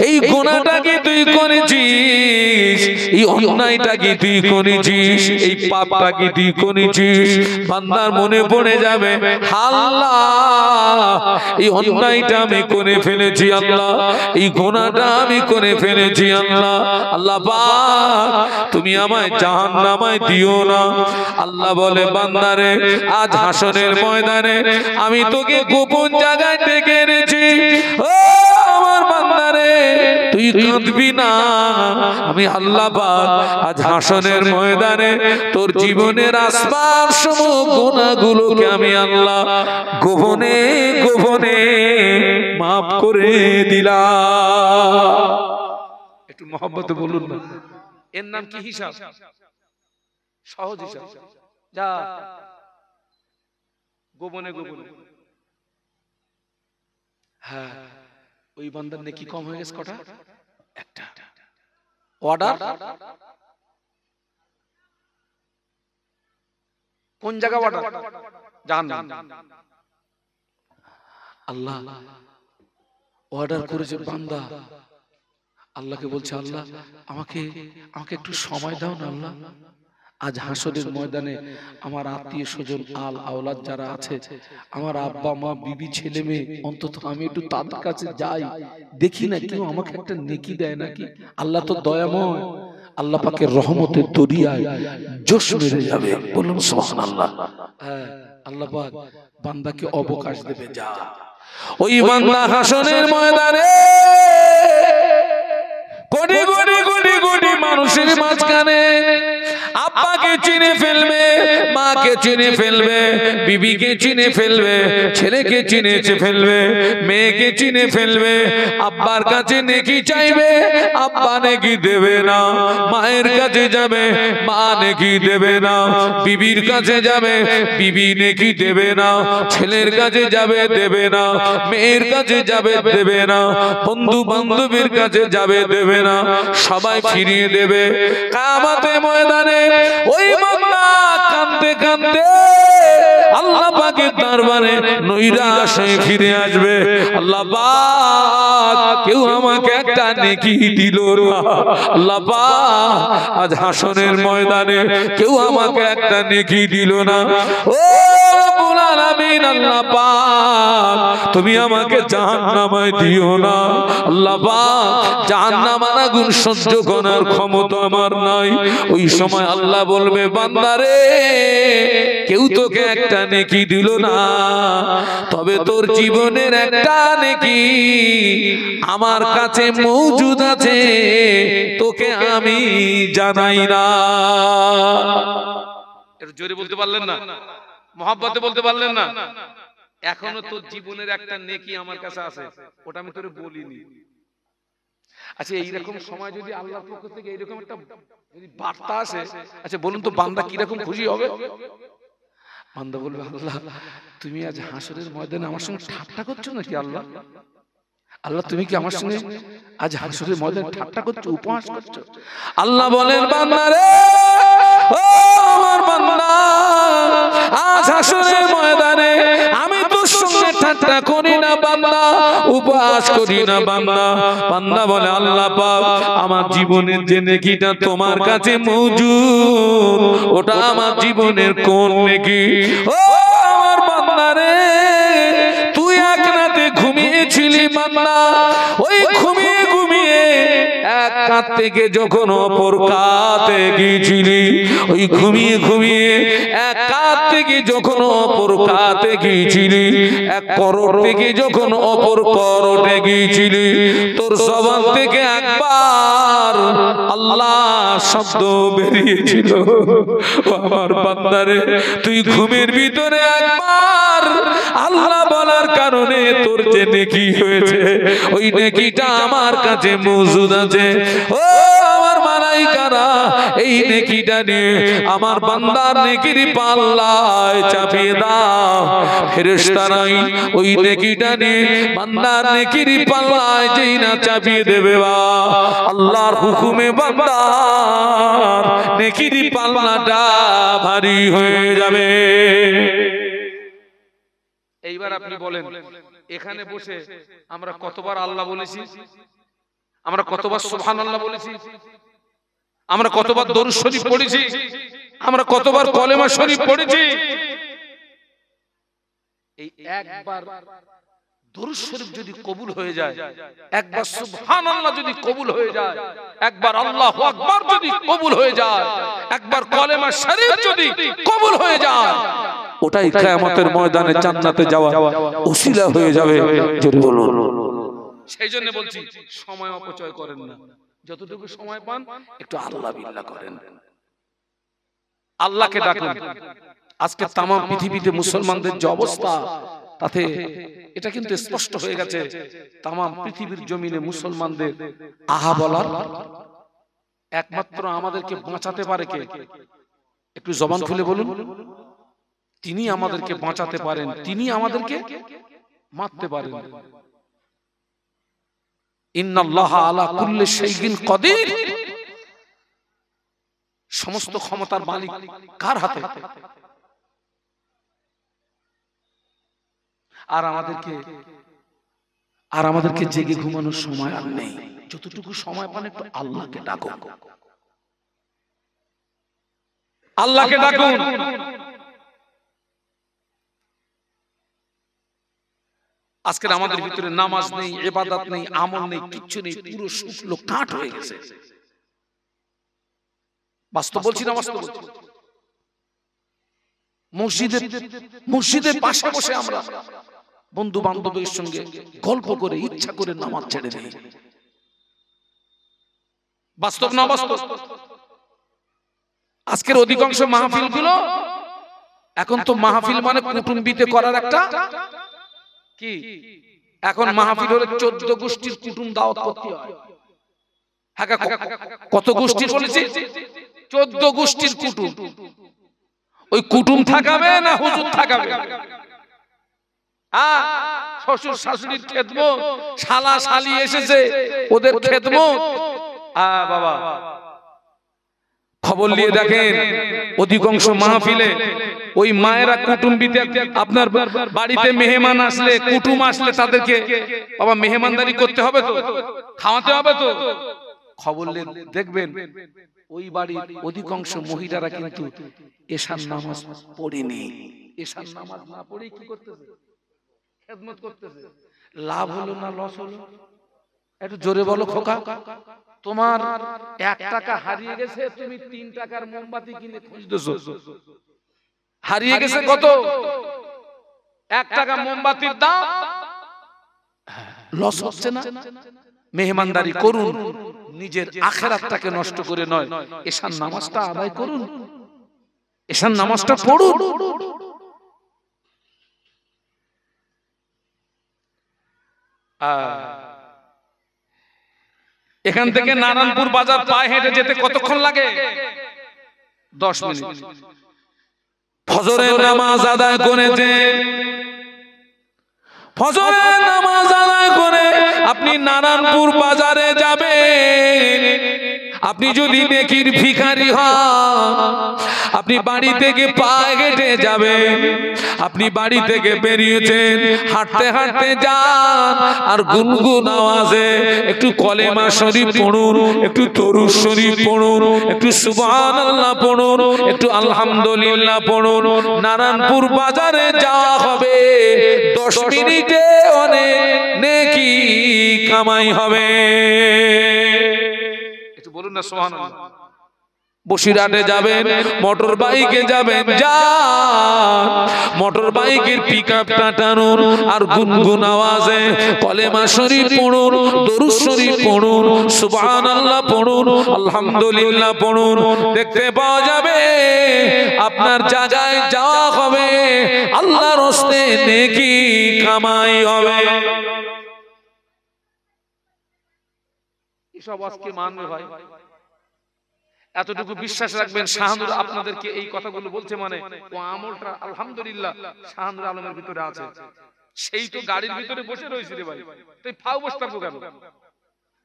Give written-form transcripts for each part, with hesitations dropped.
এই গুনাহটা কি তুই করেছিস, এই অন্যায়টা কি তুই করেছিস, এই পাপটা কি তুই করেছিস। বান্দার মনে পড়ে যাবে, আল্লাহ এই অন্যায়টা আমি করে ফেলেছি, আল্লাহ এই গুনাহটা আমি করে ফেলেছি, আল্লাহ আল্লাহ পাক তুমি আমায় জাহান্নামায় দিও না। আল্লাহ বলে, বান্দারে আজ হাসরের ময়দানে আমি তোকে গোপন জায়গায় ডেকে এনেছি, ও আমার বান্দারে তুই কাঁদবি না। আমি আল্লাহ পাক আজ হাসরের ময়দানে তোর জীবনের আসমান সমূহ গুনাহগুলোকে আমি আল্লাহ গোপনে গোপনে মাফ করে দিলাম। একটু মহব্বতে বলুন না, এর নাম কি হিসাব? সহজ হিসাব। যা গোপনে গোপনে। হ্যাঁ, ওই বান্দার নেকি কম হয়ে গেছে কটা? একটা। অর্ডার কোন জায়গা? অর্ডার জাহান্নাম। আল্লাহ অর্ডার করেছে বান্দা, আল্লাহকে বলছে, আল্লাহ আমাকে একটু সময় দাও না আল্লাহ। আজ হাসরের ময়দানে আমার আত্মীয় স্বজন আল আওলাদ যারা আছে, আমার আব্বা মা বিবি ছেলে মেয়ে, অন্তত আমি একটু তাদের কাছে যাই, দেখি না কেউ আমাকে একটা নেকি দেয় নাকি। আল্লাহ তো দয়াময়, আল্লাহ পাকের রহমতের দরিয়ায় জোশ মেরে যাবে। বলুন সুবহানাল্লাহ। হ্যাঁ, আল্লাহ পাক বান্দাকে অবকাশ দেবে। যা ওই বান্দা হাসরের ময়দানে কোটি কোটি কোটি কোটি মানুষের মাঝখানে আব্বাকে চিনে ফেলবে, মাকে চিনে ফেলবে, বিবিকে চিনে ফেলবে, ছেলেকে চিনে ফেলবে, মেয়েকে চিনে ফেলবে। আব্বার কাছে নেকি চাইবে, আব্বা নেকি দেবে না। মায়ের কাছে যাবে, মা নেকি দেবে না। বিবির কাছে যাবে, বিবি নেকি দেবে না। ছেলের কাছে যাবে, দেবে না। মেয়ের কাছে যাবে, দেবে না। বন্ধু বান্ধবের কাছে যাবে, দেবে না। সবাই ফিরিয়ে দেবে। কিয়ামতের ময়দানে ওই বান্দা কাঁদতে কাঁদতে আল্লাহ পাকের দরবারে নৈরাশ হয়ে ফিরে আসবে। আল্লাহ পাক কেউ আমাকে একটা নেকি দিল না। আল্লাহ পাক আজ হাসরের ময়দানে কেউ আমাকে একটা নেকি দিল না। ও রব্বুল আলামিন, আল্লাহ পাক তুমি আমাকে জাহান্নামে দিও না। আল্লাহ পাক জাহান্নামের আগুন সহ্য করার ক্ষমতা আমার নাই। ওই সময় আল্লাহ বলবে, বান্দারে কেউ তোকে একটা নেকি দিল না, তবে তোর জীবনের একটা নেকি আমার কাছে মওজুদ আছে, তোকে আমি জানাই না। এর জোরে বলতে পারলেন না? মহব্বতে বলতে পারলেন না? এখনো তোর জীবনের একটা নেকি আমার কাছে আছে, ওটা আমি তোরে বলিনি। আচ্ছা, এইরকম সময় যদি আল্লাহর পক্ষ থেকে এইরকম একটা যদি বার্তা আসে, আচ্ছা বলুন তো বান্দা কিরকম খুশি হবে? বান্দা বলবে, আল্লাহ তুমি আজ হাসরের ময়দানে আমার সঙ্গে ঠাট্টা করছো নাকি? আল্লাহ আল্লাহ তুমি কি আমার সঙ্গে আজ হাসরের ময়দানে ঠাট্টা করছো, উপহাস করছো? আল্লাহ বলেন, বান্দা রে, ও আমার বান্দা, আজ হাসরের ময়দানে আমি তোর সঙ্গে ঠাট্টা করি না বান্দা, উপহাস করি না বান্দা। বান্দা বলে, আল্লাহ পাক আমার জীবনের যে নেকিটা তোমার কাছে মওজুদ, ওটা আমার জীবনের কোন নেকি? ও আমার বান্দা রে, তুই এক রাতে ঘুমিয়েছিলি বান্দা, ওই ঘুমিয়ে ঘুমিয়ে এক কাত থেকে যখন অপর কাতে গিয়েছিলি, ওই ঘুমিয়ে ঘুমিয়ে এক কাত থেকে যখন অপর কাতে গিয়েছিলি, এক করোড় থেকে যখন অপর করোড়ে গিয়েছিলি, তোর জবান থেকে একবার আল্লাহ শব্দ বেরিয়েছিল। ও আমার বান্দারে, তুই ঘুমের ভিতরে একবার আল্লাহ বলার কারণে তোর যে নেকি হয়েছে, ওই নেকিটা আমার কাছে মওজুদ আছে। ও আমার মালাইকারা, এই নেকিটা নিয়ে আমার বান্দার নেকির পাল্লায় চাপিয়ে দাও। ফেরেশতারাই ওই নেকিটা নিয়ে বান্দার নেকির পাল্লায় যেই না চাপিয়ে দেবে, আল্লাহর হুকুমে বান্দার নেকির পাল্লাটা ভারী হয়ে যাবে। এইবার আপনি বলেন, এখানে বসে আমরা কতবার আল্লাহ বলেছি? আমরা কতবার সুবহানাল্লাহ বলেছি, আমরা কতবার দরুদ শরীফ পড়েছি, আমরা কতবার কলেমা শরীফ পড়েছি। এই একবার দরুদ শরীফ যদি কবুল হয়ে যায়, একবার সুবহানাল্লাহ যদি কবুল হয়ে যায়, একবার আল্লাহু আকবার যদি কবুল হয়ে যায়, একবার কলেমা শরীফ যদি কবুল হয়ে যায়, ওটাই কিয়ামতের ময়দানে জান্নাতে যাওয়া ওসিলা হয়ে যাবে। জোরে বলুন। সেই জন্য বলছি সময় অপচয় করেন না, যতটুকু সময় পান একটু আল্লাহ বিল্লাহ করেন, আল্লাহকে ডাকুন। আজকে তাম পৃথিবীতে মুসলমানদের যে অবস্থা, তাতে এটা কিন্তু স্পষ্ট হয়ে গেছে, তাম পৃথিবীর জমিনে মুসলমানদের আহা বলার একমাত্র আমাদেরকে বাঁচাতে পারে কে? একটু জবান খুলে বলুন। তিনি আমাদেরকে বাঁচাতে পারেন, তিনি আমাদেরকে মারতে পারেন। ইন্নাল্লাহা আলা কুল্লি শাইইন কাদির। সমস্ত ক্ষমতার মালিক কার হাতে? আর আমাদেরকে জেগে ঘুমানোর সময় আর নেই। যতটুকু সময় পান একটু আল্লাহকে ডাকুন, আল্লাহকে ডাকুন। আজকের আমাদের ভিতরে নামাজ নেই, ইবাদত নেই, আমল নেই, কিচ্ছু নেই, পুরো শুকনো কাঠ হয়ে গেছে। বাস্তব বলছি না, বাস্তব বলছি। মসজিদের পাশে বসে আমরা বন্ধু বান্ধবের সঙ্গে গল্প করে ইচ্ছা করে নামাজ ছেড়ে দিই। বাস্তব না বাস্তব? আজকের অধিকাংশ মাহফিল গুলো এখন তো মাহফিল মানে কুটুম্বিতে করার একটা কি, এখন মাহফিল হলে 14 গোষ্ঠীর কুটুম দাওয়াত করতে হয়। হ্যাঁ, কত গোষ্ঠীর বলেছি? 14 গোষ্ঠীর কুটুম। ওই কুটুম থাকাবে না হুজুর থাকাবে? হ্যাঁ, শ্বশুর শাশুড়ির খেদমত, শালা শালি এসেছে ওদের খেদমত। বাবা খবর নিয়ে দেখেন অধিকাংশ মাহফিলে ওই মায়েরা কুটুম্বিতে, আপনার বাড়িতে মেহমান আসলে, কুটুম আসলে তাদেরকে বাবা মেহমানদারি করতে হবে তো, খাওয়াতে হবে তো। খবর নিয়ে দেখবেন ওই বাড়ির অধিকাংশ মহিলারা কিন্তু এশার নামাজ পড়েনি। এশার নামাজ না পড়ে কি করতেছে? খেদমত করতেছে। লাভ হলো না লস হলো? একটু জোরে বলো খোকা। তোমার 1 টাকা হারিয়ে গেছে, তুমি 3 টাকার মোমবাতি কিনে খুঁজতেছো। হারিয়ে গেছে কত? 1 টাকা মোমবাতির দাম। লস হচ্ছে না? মেহমানদারি করুন, নিজের আখিরাতটাকে নষ্ট করে নয়। এশার নামাজটা আদায় করুন, এশার নামাজটা পড়ুন। এখান থেকে নারায়ণপুর বাজার পায়ে হেঁটে যেতে কতক্ষণ লাগে? 10 মিনিট। ফজরের নামাজ আদায় করেছে, ফজরের নামাজ আদায় করে আপনি নারায়ণপুর বাজারে যাবেন। আপনি যদি নেকির ভিখারি হন, আপনি বাড়ি থেকে পায়ে হেঁটে যাবেন। আপনি বাড়ি থেকে বেরিয়েছেন, হাঁটতে হাঁটতে যান, আর গুনগুন আওয়াজে একটু কলেমা শরীফ পড়ুন, একটু দরুদ শরীফ পড়ুন, একটু সুবহানাল্লাহ পড়ুন, একটু আলহামদুলিল্লাহ পড়ুন। নারায়ণপুর বাজারে যাওয়া হবে, 10 মিনিটে অনেক নেকি কামাই হবে। একটু বলুন না সুবহানাল্লাহ। বসিরহাটে যাবেন, মোটর বাইকে যাবেন, যান, মোটর বাইকের পিকআপটা টানুন, আর গুনগুন আওয়াজে কলেমা শরীফ পড়ুন, দরুদ শরীফ পড়ুন, সুবহানাল্লাহ পড়ুন, আলহামদুলিল্লাহ পড়ুন। দেখতে পাওয়া যাবে আপনার জায়গায় যাওয়া হবে, আল্লাহর রাস্তে নেকি কামাই হবে। এসব আজকে মানবে ভাই, এতটুকু বিশ্বাস রাখবেন। শাহানুর আপনাদেরকে এই কথাগুলো বলছে মানে ও আমলটা আলহামদুলিল্লাহ শাহানুর আলমের ভিতরে আছে। সেই তো গাড়ির ভিতরে বসে রয়েছে রে ভাই, তুই ফাও বসে থাকবো কেন?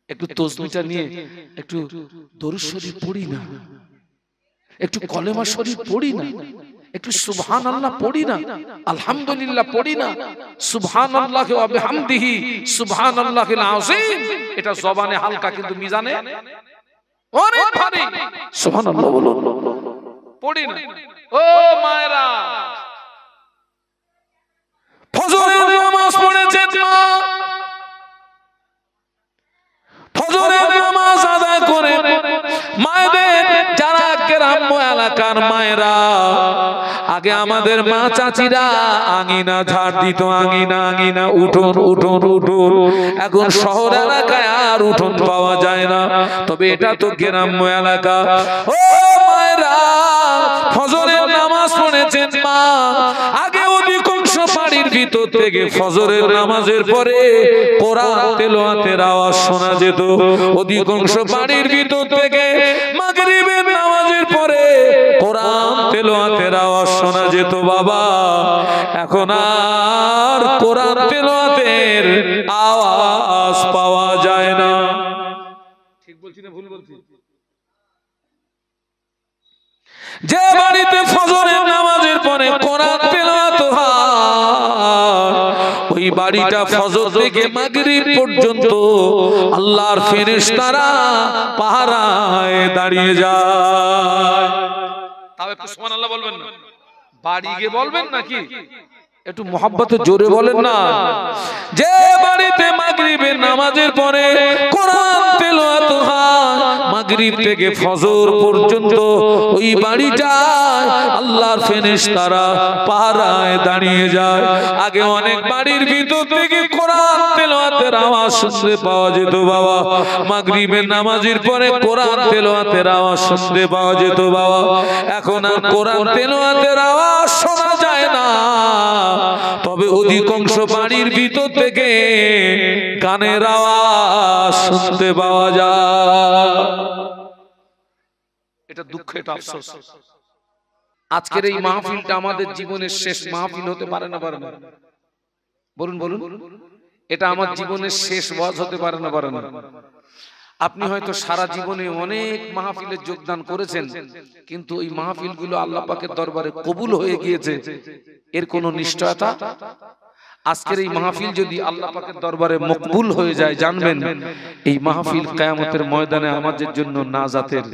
একটু তাসবিহটা নিয়ে একটু দরুদ শরীফ পড়ি না, একটু কলেমা শরীফ পড়ি না, একটু সুবহানাল্লাহ পড়ি না, আলহামদুলিল্লাহ পড়ি না, সুবহানাল্লাহি ওয়া বিহামদিহি সুবহানাল্লাহিল আযীম। এটা জবানে হালকা কিন্তু মিজানে অনেক ভারী। সুবহানাল্লাহ বলুন, পড়ি না। ও মায়েরা, ফজরের নামাজ পড়েছেন মা, ফজরের নামাজ আদায় করে মায়েদের যারা গ্রাম্য এলাকার মায়েরা, আগে আমাদের মা চাচিরা আঙিনা ঝাড় দিত, আঙিনা আঙিনা উঠোন উঠোন উঠোন। এখন শহর এলাকায় আর উঠোন পাওয়া যায় না, তবে এটা তো গ্রাম্য এলাকা। ও মায়েরা, ফজরের নামাজ পড়েছেন মা, আগে অধিকাংশ বাড়ির ভিতর থেকে ফজরের নামাজের পরে কোরআন তেলাওয়াতের আওয়াজ শোনা যেত। অধিকাংশ বাড়ির ভিতর থেকে মাগরিবের নামাজের পরে কোরআন তেলাওয়াতের আওয়াজ শোনা যেত। বাবা, এখন আর কোরআন তেলাওয়াতের আওয়াজ পাওয়া যায় না। ঠিক বলছি না ভুল বলছি? যে বাড়িতে ফজরের নামাজের পরে কোরআন তেলাওয়াত হয়, ওই বাড়িটা ফজর থেকে মাগরিব পর্যন্ত আল্লাহর ফেরেশতারা পাহারায় দাঁড়িয়ে যায়। তাও একটু সুবহানাল্লাহ বলবেন না? বাড়ি গিয়ে বলবেন নাকি? একটু মোহাব্বতে জোরে বলেন না। যে বাড়িতে মাগরিবের নামাজের পরে কোরআন তেলাওয়াত হয়, মাগরিব থেকে ফজর পর্যন্ত ওই বাড়িটায় আল্লাহর ফেরেশতারা পাহারায় দাঁড়িয়ে যায়। আগে অনেক বাড়ির ভিতর থেকে কোরআন তেলাওয়াতের আওয়াজ শুনতে পাওয়া যেত বাবা, মাগরিবের নামাজের পরে কোরআন তেলাওয়াতের আওয়াজ শুনতে পাওয়া যেত বাবা। এখন আর কোরআন তেলাওয়াতের আওয়াজ শোনা যায় না, তবে অধিকাংশ বাড়ির ভিতর থেকে গানের আওয়াজ শুনতে পাওয়া যায়। এটা দুঃখ, এটা আফসোস। আজকের এই মাহফিলটা আমাদের জীবনের শেষ মাহফিল হতে পারে না? পারে না? বলুন বলুন। এটা আমার জীবনের শেষ ওয়াজ হতে পারে না? পারে না? আপনি হয়তো সারা জীবনে অনেক মাহফিলে যোগদান করেছেন, কিন্তু ওই মাহফিলগুলো আল্লাহ পাকের দরবারে কবুল হয়ে গিয়েছে এর কোনো নিশ্চয়তা? আজকের এই মাহফিল যদি আল্লাহ পাকের দরবারে মকবুল হয়ে যায়, জানবেন এই মাহফিল কিয়ামতের ময়দানে আমাদের জন্য নাজাতের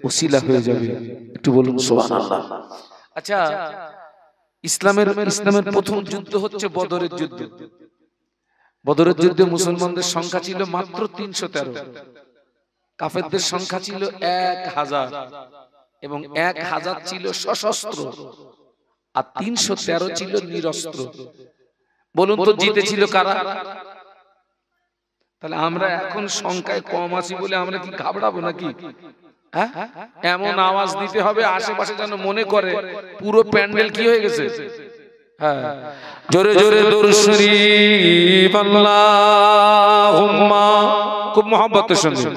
ওসিলা হয়ে যাবে। একটু বলুন সুবহানাল্লাহ। আচ্ছা, ইসলামের প্রথম যুদ্ধ হচ্ছে বদরের যুদ্ধ। বদরের যুদ্ধে মুসলমানদের সংখ্যা ছিল মাত্র 313, কাফেরদের সংখ্যা ছিল 1000, এবং 1000 ছিল সশস্ত্র আর 313 ছিল নিরস্ত্র। বলুন তো জিতেছিল কারা? তাহলে আমরা এখন সংখ্যায় কম আছি বলে আমরা কি ঘাবড়াবো নাকি? হ্যাঁ, এমন আওয়াজ দিতে হবে আশেপাশে যেন মনে করে পুরো প্যান্ডেল কি হয়ে গেছে। হ্যাঁ, জোরে জোরে দরুদ শরীফ আল্লাহুম্মা, খুব মহব্বতের সঙ্গে।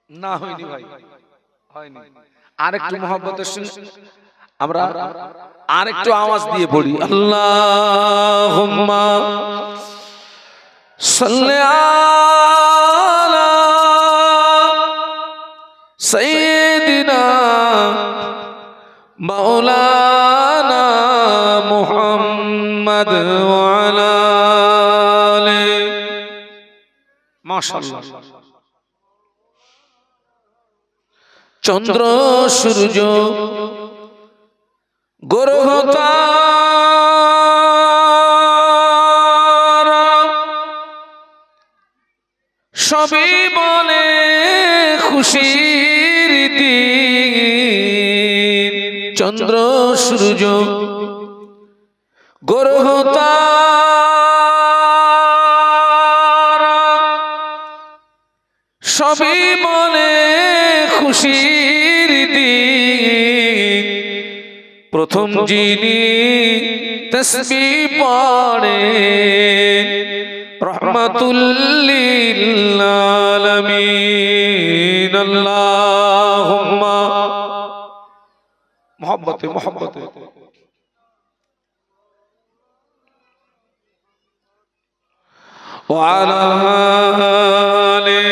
না হয়নি ভাই, হয়নি। আরেকটু মহব্বতের সঙ্গে আমরা আরেকটু আওয়াজ দিয়ে পড়ি, আল্লাহুম্মা সাল্লি আলা সাইয়্যিদিনা মাওলানা মুহাম্মদ ওয়া আলা আলিহি। মাশাআল্লাহ। চন্দ্র সূর্য গ্রহ তারা সবই বলে খুশির দিন। চন্দ্র সূর্য গ্রহ তারা সবই বলে খুশির দিন। প্রথম যিনি তাসবিহ পড়েন রহমাতুল লিল আলামিন। আল্লাহুম্মা, মোহব্বতে মোহব্বতে وعلى آله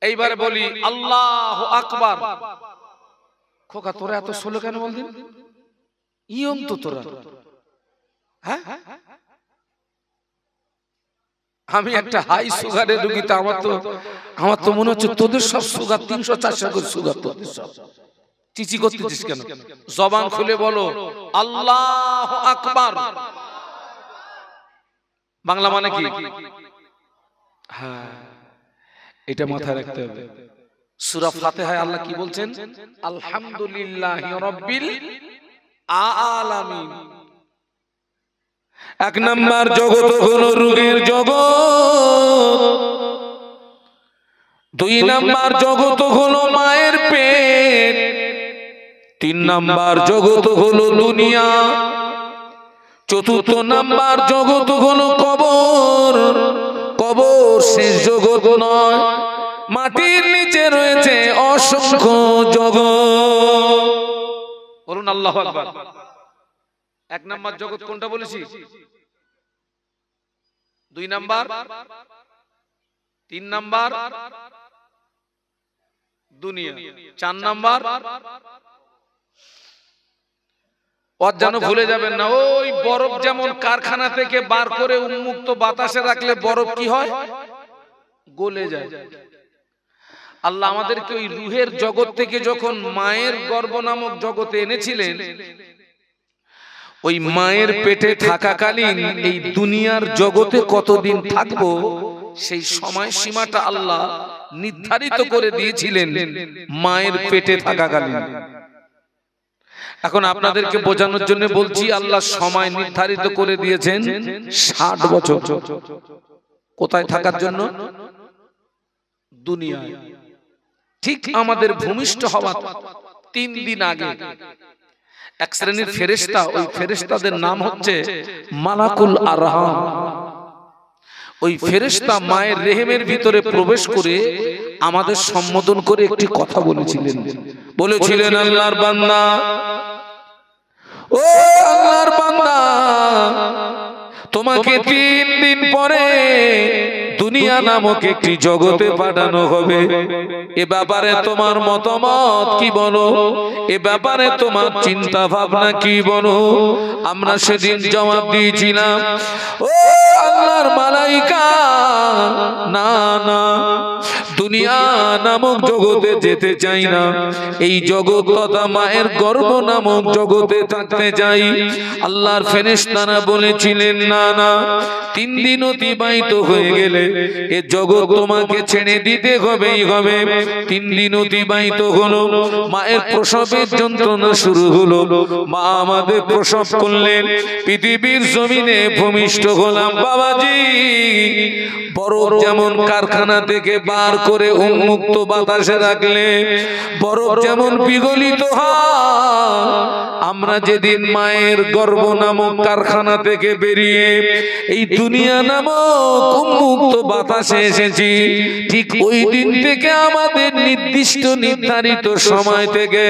এইবারে বলি আল্লাহু আকবার। খোকা তোরা এত স্লো কেন বলদিন? ইয়ম তো তোরা, হ্যাঁ আমি একটা হাই সুগারের রোগী, তো আমার তো মনে হচ্ছে তোদের সব সুগার 300-400 করে সুগার, তোদের সব চিচি করতেছিস কেন? জবান খুলে বলো আল্লাহু আকবার। বাংলা মানে কি? হ্যাঁ, এটা মাথায় রাখতে হবে। সূরা ফাতিহায় আল্লাহ কি বলছেন? আলহামদুলিল্লাহি রাব্বিল আলামিন। এক নাম্বার জগৎ হলো রূহের জগৎ, দুই নাম্বার জগৎ হলো মায়ের পেট, তিন নাম্বার জগৎ হলো দুনিয়া, চতুর্থ নাম্বার জগৎ হলো কবর। কবর শেষ জগৎ নয়, মাটির নিচে রয়েছে অসংখ্য জগৎ। বলুন আল্লাহু আকবার। এক নাম্বার জগৎ কোনটা বলেছি? দুই নাম্বার, তিন নাম্বার দুনিয়া, চার নাম্বার যেন ভুলে যাবেন না। ওই বরফ যেমন কারখানা থেকে বার করে উন্মুক্ত বাতাসে রাখলে বরফ কি হয়? গলে যায়। আল্লাহ আমাদেরকে ওই রূহের জগৎ থেকে যখন মায়ের গর্ভ নামক জগতে এনেছিলেন, ওই মায়ের পেটে থাকাকালীন এই দুনিয়ার জগতে কতদিন থাকবো সেই সময় সীমাটা আল্লাহ নির্ধারিত করে দিয়েছিলেন মায়ের পেটে থাকাকালীন। এখন আপনাদেরকে বোঝানোর জন্য বলছি, আল্লাহ সময় নির্ধারিত করে দিয়েছেন 60 বছর। কোথায় থাকার জন্য? দুনিয়ায়। ঠিক আমাদের ভূমিষ্ঠ হওয়ার 3 দিন আগে এক শ্রেণীর ফেরেশতা, ওই ফেরেশতাদের নাম হচ্ছে মালাকুল আরহাম। ওই ফেরেশতা মায়ের রেহেমের ভিতরে প্রবেশ করে আমাদের সম্বোধন করে একটি কথা বলেছিলেন, আল্লাহর বান্দা, ও আল্লাহর বান্দা, তোমাকে 3 দিন পরে দুনিয়া নামক একটি জগতে পাঠানো হবে। এ ব্যাপারে তোমার মতামত কি বলো? এ ব্যাপারে তোমার চিন্তা ভাবনা কি বলো? আমরা সেদিন জবাব দিয়েছিলাম, ও আল্লাহর মালাইকা, না না, দুনিয়া নামক জগতে যেতে চাই না, এই জগৎ তথা মায়ের গর্ভ নামক জগতে থাকতে চাই। আল্লাহর ফেরেশতারা বলেছিলেন, না না, 3 দিন অতিবাহিত হয়ে গেলে এ জগৎ তোমাকে ছেড়ে দিতে হবেই হবে। 3 দিন অতিবাহিত হলো, মায়ের প্রসবের যন্ত্রণা শুরু হলো। মা আমাদের প্রসব করলেন, পৃথিবীর জমিনে ভূমিষ্ঠ হলাম। বাবাজি, বরফ যেমন কারখানা থেকে বার করে উন্মুক্ত বাতাসে রাখলে বরফ যেমন বিগলিত হয়, আমরা যেদিন মায়ের গর্ভ নামক কারখানা থেকে বেরিয়ে এই দুনিয়া নামক উন্মুক্ত বাতাসে এসেছি, ঠিক ওই দিন থেকে আমাদের নির্দিষ্ট নির্ধারিত সময় থেকে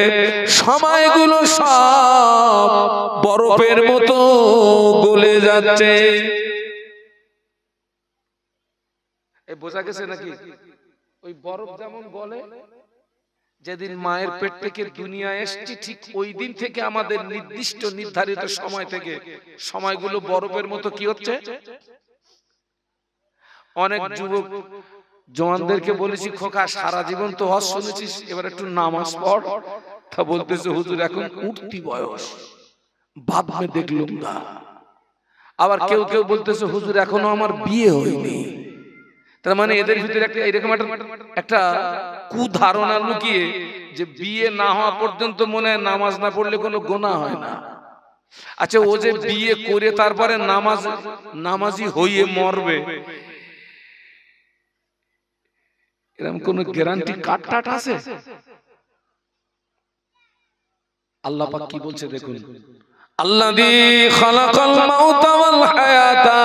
সময়গুলো সব বরফের মতো গলে যাচ্ছে। বোঝা গেছে নাকি? ওই বরফ যেমন গলে, যেদিন মায়ের পেট থেকে দুনিয়া এসেছি, ঠিক ওই দিন থেকে আমাদের নির্দিষ্ট নির্ধারিত সময় থেকে সময়গুলো বরফের মতো কি হচ্ছে। অনেক যুবক জওয়ানদেরকে বলেছি, খোকা সারা জীবন তো হজ শুনেছিস, এবার একটু নামাজ পড়। তা বলতেছে, হুজুর এখন উঠতি বয়স, বাদ মে দেখলুম না। আবার কেউ কেউ বলতেছে, হুজুর এখনো আমার বিয়ে হয়নি। তার মানে এদের ভিতরে এরকম একটা কুধারণা লুকিয়ে, যে বিয়ে না হওয়া পর্যন্ত মনে হয় নামাজ না পড়লে কোনো গুনাহ হয় না। আচ্ছা, ও যে বিয়ে করে তারপরে নামাজি হইয়ে মরবে, এরকম কোন গ্যারান্টি কাট আছে? আল্লাহ পাক কি বলছে দেখুন, আল্লাযী খালাকাল মাউতা ওয়াল হায়াতা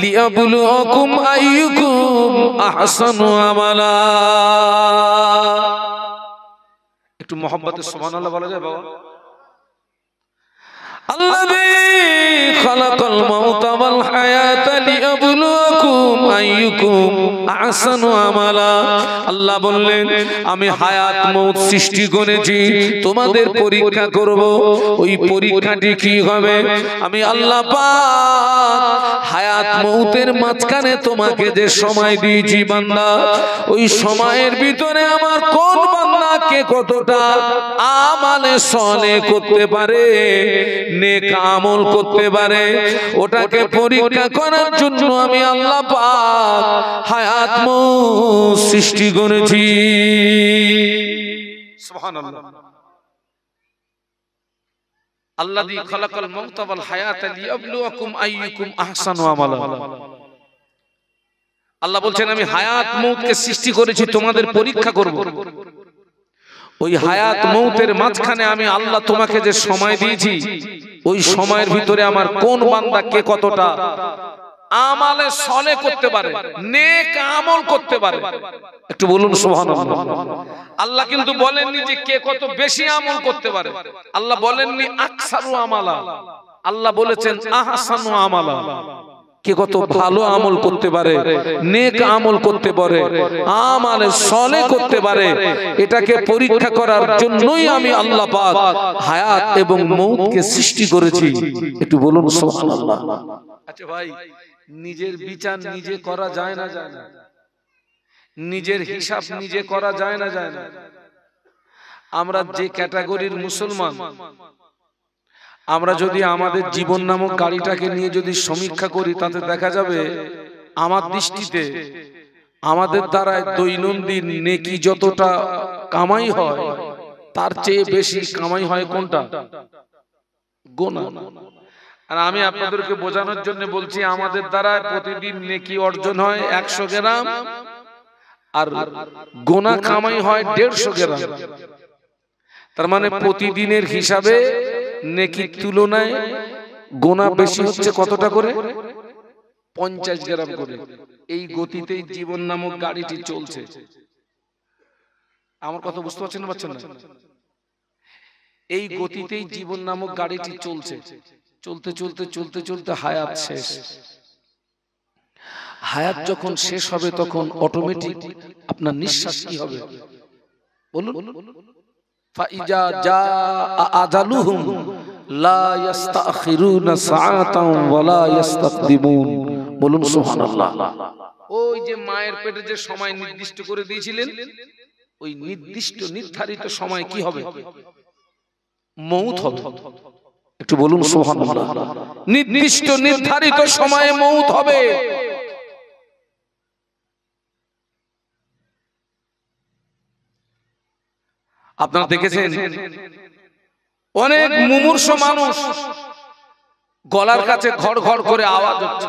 লিয়াবলুয়াকুম আইয়ুকুম আহসানু আমালা। একটু মহব্বতে সুবহানাল্লাহ বলা যায় বাবা? আল্লাযী খালাকাল মাউতা ওয়াল হায়াতা লিয়াবলুয়াকুম আইয়ুকুম আহসানু আমালা। আল্লাহ বললেন আমি হায়াত মউত সৃষ্টি করেছি তোমাদের পরীক্ষা করব। ওই পরীক্ষাটি কি হবে? আমি আল্লাহ পাক হায়াত মউতের মাঝখানে তোমাকে যে সময় দিয়েছি বান্দা, ওই সময়ের ভিতরে আমার কোন বান্দা কে কতটা আমালে সালেহ করতে পারে, নেক আমল করতে পারে, ওটাকে পরীক্ষা করার জন্য আমি আল্লাহ পাক হায়াত মউত সৃষ্টি করেছি। সুবহানাল্লাহ। আল্লাযী খালাকাল মাউতা ওয়াল হায়াতা লিয়াবলুয়াকুম আইয়ুকুম আহসানু আমালা। আল্লাহ বলছেন আমি হায়াত মউতকে সৃষ্টি করেছি তোমাদের পরীক্ষা করব। ওই হায়াত মউতের মাঝখানে আমি আল্লাহ তোমাকে যে সময় দিয়েছি, ওই সময়ের ভিতরে আমার কোন বান্দা কে কতটা আমালে সালেহ করতে পারে, নেক আমল করতে পারে। একটু বলুন সুবহানাল্লাহ। আল্লাহ কিন্তু বলেননি যে কে কত বেশি আমল করতে পারে, আল্লাহ বলেননি আকসারু আমালা, আল্লাহ বলেছেন আহসানু আমালা। কে কত ভালো আমল করতে পারে, নেক আমল করতে পারে, আমালে সালেহ করতে পারে, এটাকে পরীক্ষা করার জন্যই আমি আল্লাহ পাক হায়াত এবং মউতকে সৃষ্টি করেছি। একটু বলুন সুবহানাল্লাহ। আচ্ছা ভাই, নিজের বিচার নিজে করা যায় না? যায় না? নিজের হিসাব নিজে করা যায় না? যায় না? আমরা যে ক্যাটাগরির মুসলমান, আমরা যদি আমাদের জীবন নামক গাড়িটাকে নিয়ে যদি সমীক্ষা করি, তাতে দেখা যাবে আমার দৃষ্টিতে আমাদের দ্বারা দৈনন্দিন নেকি যতটা কামাই হয়, তার চেয়ে বেশি কামাই হয় কোনটা? গোনা। আর আমি আপনাদেরকে বোঝানোর জন্য বলছি, আমাদের দ্বারা প্রতিদিন নেকি অর্জন হয় 100 গ্রাম, আর গোনা কামাই হয় 150 গ্রাম। তার মানে প্রতিদিনের হিসাবে নেকির তুলনায় গোনা বেশি হচ্ছে কতটা করে? 50 গ্রাম করে। এই গতিতেই জীবন নামক গাড়িটি চলছে। আমার কথা বুঝতে পারছেন না? পারছেন না? এই গতিতেই জীবন নামক গাড়িটি চলছে। চলতে চলতে চলতে চলতে হায়াত শেষ। হায়াত যখন শেষ হবে তখন অটোমেটিক আপনার নিঃশ্বাস কি হবে বলুন? ফাইজা জা আজালুহুম লা ইস্তাখিরুনা সাআতান ওয়া লা ইস্তাকদিমুন। বলুন সুবহানাল্লাহ। ওই যে মায়ের পেটে যে সময় নির্দিষ্ট করে দিয়েছিলেন, ওই নির্দিষ্ট নির্ধারিত সময় কি হবে? মউত হবে। একটু বলুন সুবহানাল্লাহ। নির্দিষ্ট নির্ধারিত সময়ে মউত হবে। আপনারা দেখেছেন অনেক মুমূর্ষু মানুষ গলার কাছে ঘড় ঘড় করে আওয়াজ হচ্ছে,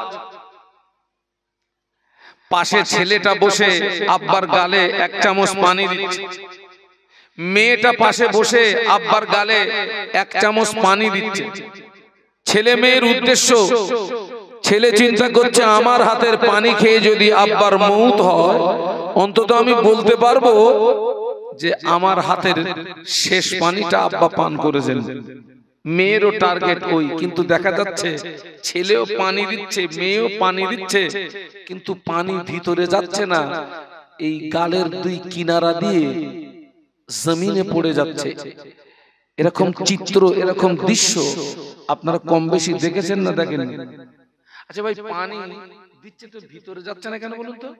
পাশে ছেলেটা বসে আব্বার গালে 1 চামচ পানি দিচ্ছে, মেয়েটা পাশে বসে আব্বার গালে 1 চামচ পানি দিচ্ছে। ছেলে মেয়ের উদ্দেশ্য, ছেলে চিন্তা করছে আমার হাতের পানি খেয়ে যদি আব্বার মউত হয়, অন্তত আমি বলতে পারবো যে আমার হাতের শেষ পানিটা আব্বা পান করেছেন। মেয়েরও টার্গেট ওই, কিন্তু দেখা যাচ্ছে ছেলেও পানি দিচ্ছে, মেয়েও পানি দিচ্ছে, কিন্তু পানি ভিতরে যাচ্ছে না, এই গালের 2 কিনারা দিয়ে জমিনে পড়ে যাচ্ছে। এরকম চিত্র, এরকম দৃশ্য আপনারা কম বেশি দেখেছেন না দেখেন? আচ্ছা ভাই, পানি দিচ্ছে তো ভিতরে যাচ্ছে না কেন বলুন তো?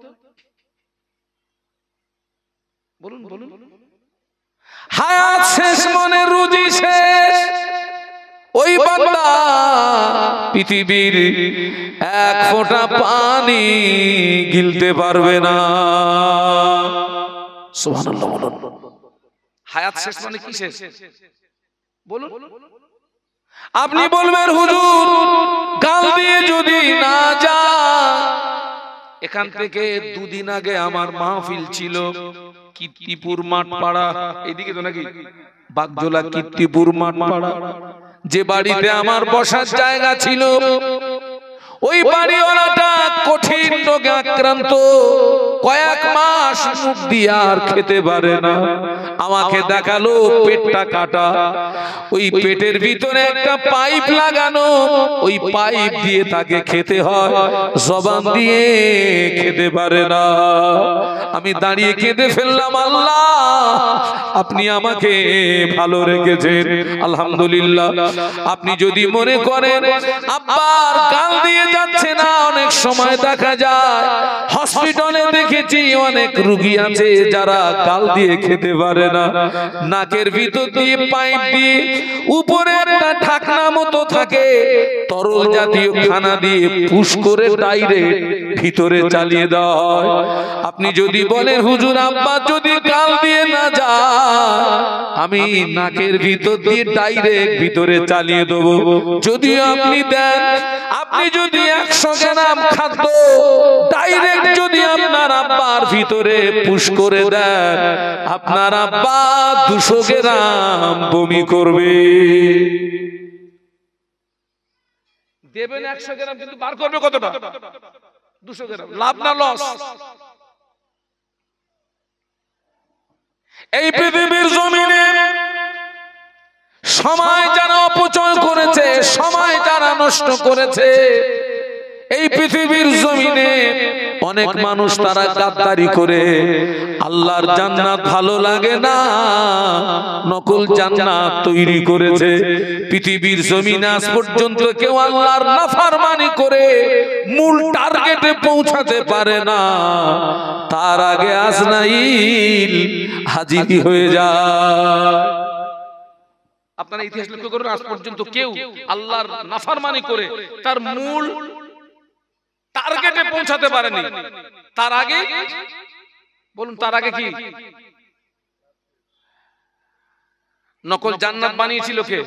বলুন বলুন। হায়াত শেষ মনে রুজি শেষ। ওই বান্দা পৃথিবীর 1 ফোঁটা পানি গিলতে পারবে না। সুবহানাল্লাহ বলুন। হায়াত শেষ মানে কি শেষ বলুন? আপনি বলবেন হুজুর গাল দিয়ে যদি না যা। এখান থেকে 2 দিন আগে আমার মাহফিল ছিল কীর্তিপুর মাঠপাড়া, এইদিকে তো নাকি বাগজোলা কীর্তিপুর মাঠপাড়া। যে বাড়িতে আমার বসার জায়গা ছিল, ওই বাড়িওয়ালাটা কঠিন রোগে আক্রান্ত, কয়েক মাস মুখ দিয়ে আর খেতে পারে না। আমাকে দেখালো পেটটা কাটা, ওই পেটের ভিতরে একটা পাইপ লাগানো, ওই পাইপ দিয়ে তাকে খেতে হয়, জবান দিয়ে খেতে পারে না। আমি দাঁড়িয়ে কেঁদে ফেললাম, আল্লাহ আপনি আমাকে ভালো রেখেছেন, আলহামদুলিল্লাহ। আপনি যদি মনে করেন আব্বার গাল দিয়ে যাচ্ছে না, অনেক সময় দেখা যায় হসপিটালে দেখেছি অনেক রোগী আছে যারা গাল দিয়ে খেতে পারে না, নাকের ভিতর দিয়ে পাইপ দিয়ে উপরে একটা ঢাকনা মতো থাকে, তরল জাতীয় খানা দিয়ে পুশ করে ডাইরেক্ট ভিতরে চালিয়ে দেওয়া হয়। আপনি যদি বলেন হুজুর আব্বা যদি গাল দিয়ে না যায়, আমি নাকের ভিতর দিয়ে ডাইরেক্ট ভিতরে চালিয়ে দেবো। যদিও আপনি দেন, আপনি যদি 100 গ্রাম খাদ্য ডাইরেক্ট যদি আপনার আব্বার ভিতরে পুশ করে দেন, আপনার আব্বা 200 গ্রাম বমি করবে। দেবেন 100 গ্রাম, কিন্তু বার করবে কতটা? 200 গ্রাম। লাভ না লস? এই পৃথিবীর জমিনে সময় যারা অপচয় করেছে, সময় যারা নষ্ট করেছে, এই পৃথিবীর জমিনে অনেক মানুষ তারা গাদ্দারি করে আল্লাহর জান্নাত ভালো লাগে না, নকল জান্নাত তৈরি করেছে। পৃথিবীর জমিনে আজ পর্যন্ত কেউ আল্লাহর নাফরমানি করে মূল টার্গেটে পৌঁছাতে পারে না, তার আগে আজরাইল হাজির হয়ে যায়। আপনারা ইতিহাস লক্ষ্য করুন, আজ পর্যন্ত কেউ আল্লাহর নাফরমানি করে তার মূল টার্গেটে পৌঁছাতে পারেনি, তার আগে বলুন, তার আগে কি নকল জান্নাত বানিয়েছিল কে?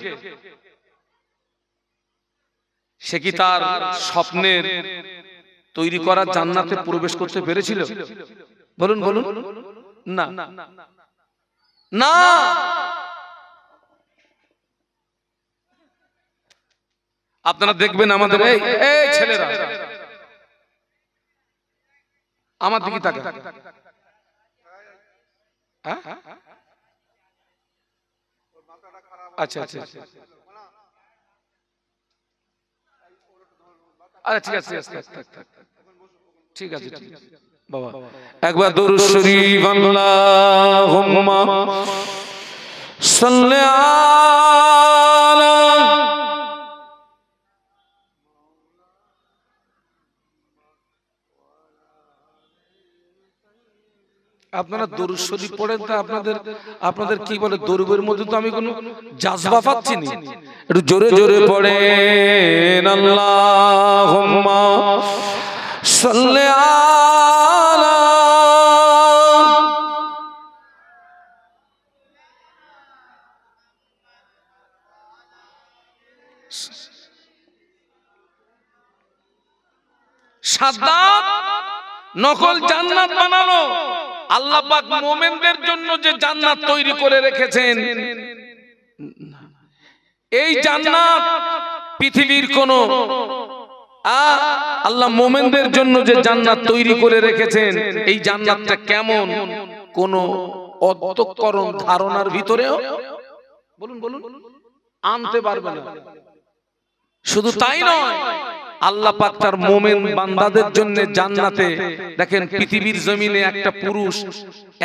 সে কি তার স্বপ্নের তৈরি করা জান্নাতে প্রবেশ করতে পেরেছিল? বলুন বলুন। না না, আপনারা দেখবেন আমাদের এই ছেলেরা আমার দিকে তাকান। আচ্ছা আচ্ছা আচ্ছা, ঠিক আছে ঠিক আছে বাবা, একবার দরুদ শরীফ আল্লাহুম্মা সাল্লি আলা। আপনারা দরুদ শরীফ পড়েন, তা আপনাদের কি বলে দরুদের মধ্যে তো আমি কোনো জাযবা পাচ্ছি না, একটু জোরে জোরে পড়েন আল্লাহুম্মা সাল্লি আলা। সাদ্দাত নকল জান্নাত বানানো, আল্লাহ পাক মুমিনদের জন্য যে জান্নাত তৈরি করে রেখেছেন, এই জান্নাত পৃথিবীর কোন আল্লাহ মুমিনদের জন্য যে জান্নাত তৈরি করে রেখেছেন, এই জান্নাতটা কেমন কোন অত্যকরণ ধারণার ভিতরেও বলুন বলুন আনতে পারবে না। শুধু তাই নয়, আল্লাহ পাক তার মুমিন বান্দাদের জন্য জান্নাতে দেখেন পৃথিবীর জমিনে একটা পুরুষ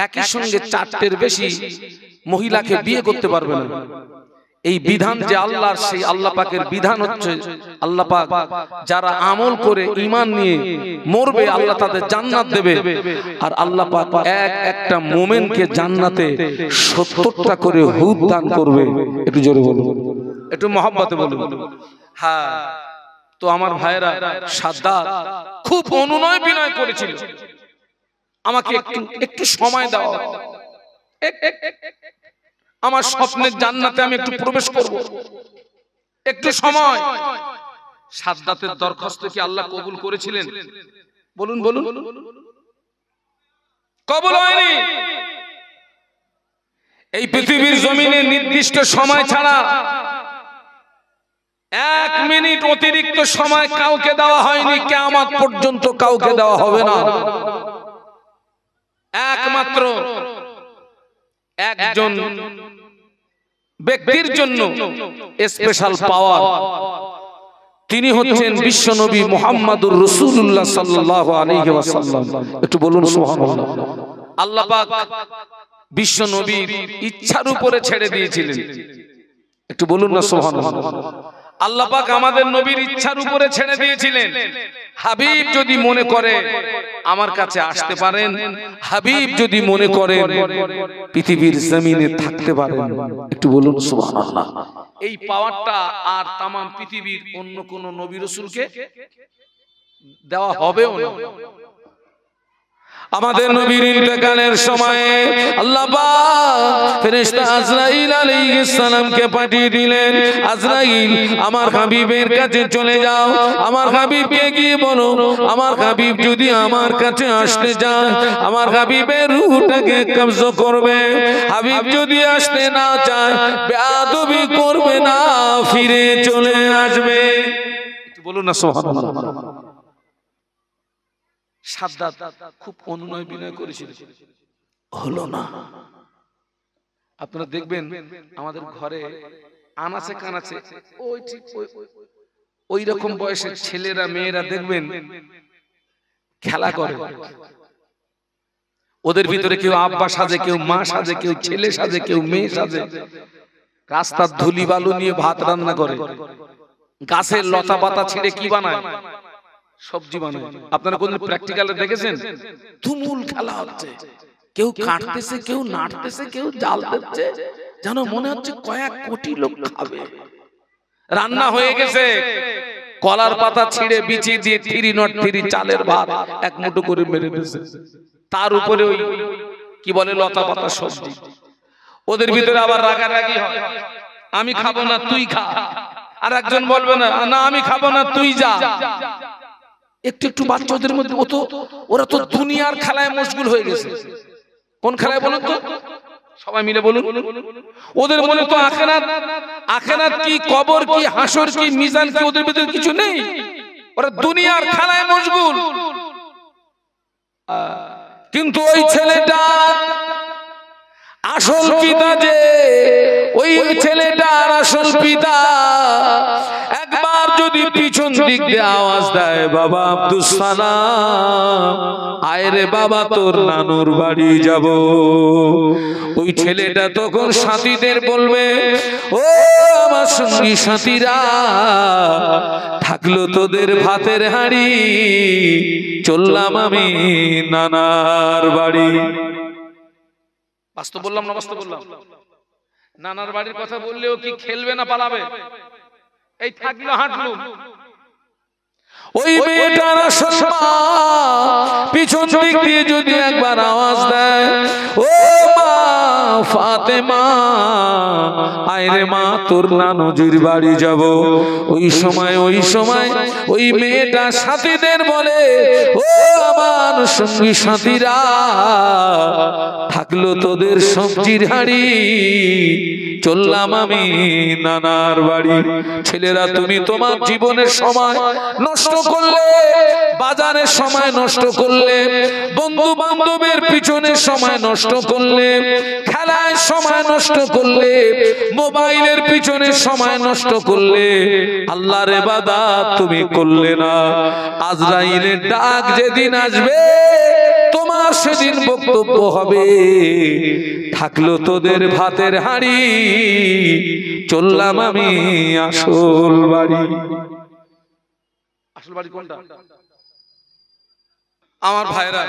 একই সঙ্গে 4টের বেশি মহিলাকে বিয়ে করতে পারবে না। এই বিধান যে আল্লাহর, সেই আল্লাহ পাকের বিধান হচ্ছে আল্লাহ পাক যারা আমল করে ঈমান নিয়ে মরবে আল্লাহ তাদের জান্নাত দেবে, আর আল্লাহ পাক একটা মুমিনকে জান্নাতে 70টা করে হুর দান করবে। একটু জোরে বলুন, একটু মহব্বতে বলুন। হ্যাঁ, তো আমার ভাইরা সাদ্দাত খুব অনুনয় বিনয় করেছিল, আমাকে একটু সময় দাও, আমার স্বপ্নের জান্নাতে আমি একটু প্রবেশ করব, একটু সময়। সাদ্দাতের দরখাস্ত কি আল্লাহ কবুল করেছিলেন? বলুন বলুন। কবুল হয়নি। এই পৃথিবীর জমিনে নির্দিষ্ট সময় ছাড়া 1 মিনিট অতিরিক্ত সময় কাউকে দেওয়া হয়নি, কিয়ামত পর্যন্ত কাউকে দেওয়া হবে না। একমাত্র একজন ব্যক্তির জন্য স্পেশাল পাওয়ার, তিনি হচ্ছেন বিশ্বনবী মুহাম্মদুর রাসূলুল্লাহ সাল্লাল্লাহু আলাইহি ওয়াসাল্লাম। একটু বলুন সুবহানাল্লাহ। আল্লাহ পাক বিশ্বনবীর ইচ্ছার উপরে ছেড়ে দিয়েছিলেন, একটু বলুন না সুবহানাল্লাহ। আল্লাহ পাক আমাদের নবীর ইচ্ছার উপরে ছেড়ে দিয়েছিলেন। হাবিব যদি মনে করে আমার কাছে আসতে পারেন, হাবিব যদি মনে করেন পৃথিবীর জমিনে থাকতে পারেন, একটু বলুন সুবহানাল্লাহ। এই পাওয়ারটা আর তামাম পৃথিবীর অন্য কোন নবী রাসূলকে দেওয়া হবেও না। আমাদের নবীর ইন্তেকালের সময়ে আল্লাহ পাক ফেরেশতা আজরাইল আলাইহিস সালামকে পাঠিয়ে দিলেন, আজরাইল আমার হাবিবের কাছে চলে যাও, আমার হাবিবকে গিয়ে বলো আমার হাবিব যদি আমার কাছে আসতে চায় আমার হাবিবের রূহটাকে কবজা করবে, হাবিব যদি আসতে না চায় বেয়াদবি করবে না, ফিরে চলে আসবে। একটু বলুন না সুবহানাল্লাহ। সাদ্দাত খুব অনুনয় বিনয় করেছিল, হলো না। আপনারা দেখবেন আমাদের ঘরে আনাচে কানাচে ওই ঠিক ওই রকম বয়সের ছেলেরা মেয়েরা দেখবেন খেলা করে, ওদের ভিতরে কেউ আব্বা সাজে, কেউ মা সাজে, কেউ ছেলে সাজে, কেউ মেয়ে সাজে, রাস্তার ধুলি বালু নিয়ে ভাত রান্না করে, গাছের লতা পাতা ছিঁড়ে কি বানায়, সবজি বানায়। আপনারা কোনদিন প্র্যাকটিক্যালে দেখেছেন? তুমুল খেলা হচ্ছে, কেউ কাটতেছে, কেউ নাড়তেছে, কেউ জাল দিচ্ছে, যেন মনে হচ্ছে কয়েক কোটি লোক খাবে। রান্না হয়ে গেছে, কলার পাতা ছিঁড়ে বিচি দিয়ে 303 চালের ভাত এক মুঠো করে মেরে দিয়েছে, তার উপরে ওই কি বলে লতা পাতা সবজি। ওদের ভিতরে আবার রাগারাগি হয়, আমি খাবো না তুই খা, আর একজন বলবে না না আমি খাবো না তুই যা। একটু একটু বাচ্চাদের মধ্যে ওরা তো দুনিয়ার খেলায় মশগুল হয়ে গেছে। কোন খেলায় বলুন তো, সবাই মিলে বলুন। ওদের মনে তো আখিরাত, আখিরাত কি, কবর কি, হাসর কি, মিজান কি, ওদের ভিতরে কিছু নেই। ওরা দুনিয়ার খেলায় মশগুল। কিন্তু ওই ছেলেটা আসল পিতা, যে ওই ছেলেটার আসল পিতা একবার যদি পিছন দিক দিয়ে আওয়াজ দেয় বাবা আব্দুস সালাম আয় রে বাবা তোর নানুর বাড়ি যাব, ওই ছেলেটা তখন সাথীদের বলবে ও আমার সঙ্গী সাথীরা, থাকলো তোদের ভাতের হাঁড়ি, চললাম আমি নানার বাড়ি। বাস্তব বললাম না বাস্তব বললাম? নানার বাড়ির কথা বললেও কি খেলবে না পালাবে? এই থাকলো হাঁটলো। ওই মেয়েটার আসল মা পিছন দিক দিয়ে যদি একবার আওয়াজ দেয় ও মা ফাতেমা আয় রে মা তোর নানুজির বাড়ি যাব, ওই সময় ওই মেয়েটা সাথীদের বলে ও আমার সঙ্গী সাথীরা, থাকলো তোদের সবজির হাঁড়ি, চললাম আমি নানার বাড়ি। ছেলেরা তুমি তোমার জীবনের সময় নষ্ট করলে, বাজারের সময় নষ্ট করলে, বন্ধু বান্ধবের পিছনে সময় নষ্ট করলে, খেলায় সময় নষ্ট করলে, মোবাইলের পিছনে সময় নষ্ট করলে, আল্লাহর ইবাদত তুমি করলে না। আজরাইলের ডাক যেদিন আসবে তোমার সেদিন বক্তব্য হবে থাকলো তোদের ভাতের হাঁড়ি, চললাম আমি আসল বাড়ি। আসল বাড়ি কোনটা? আমার ভাইরা,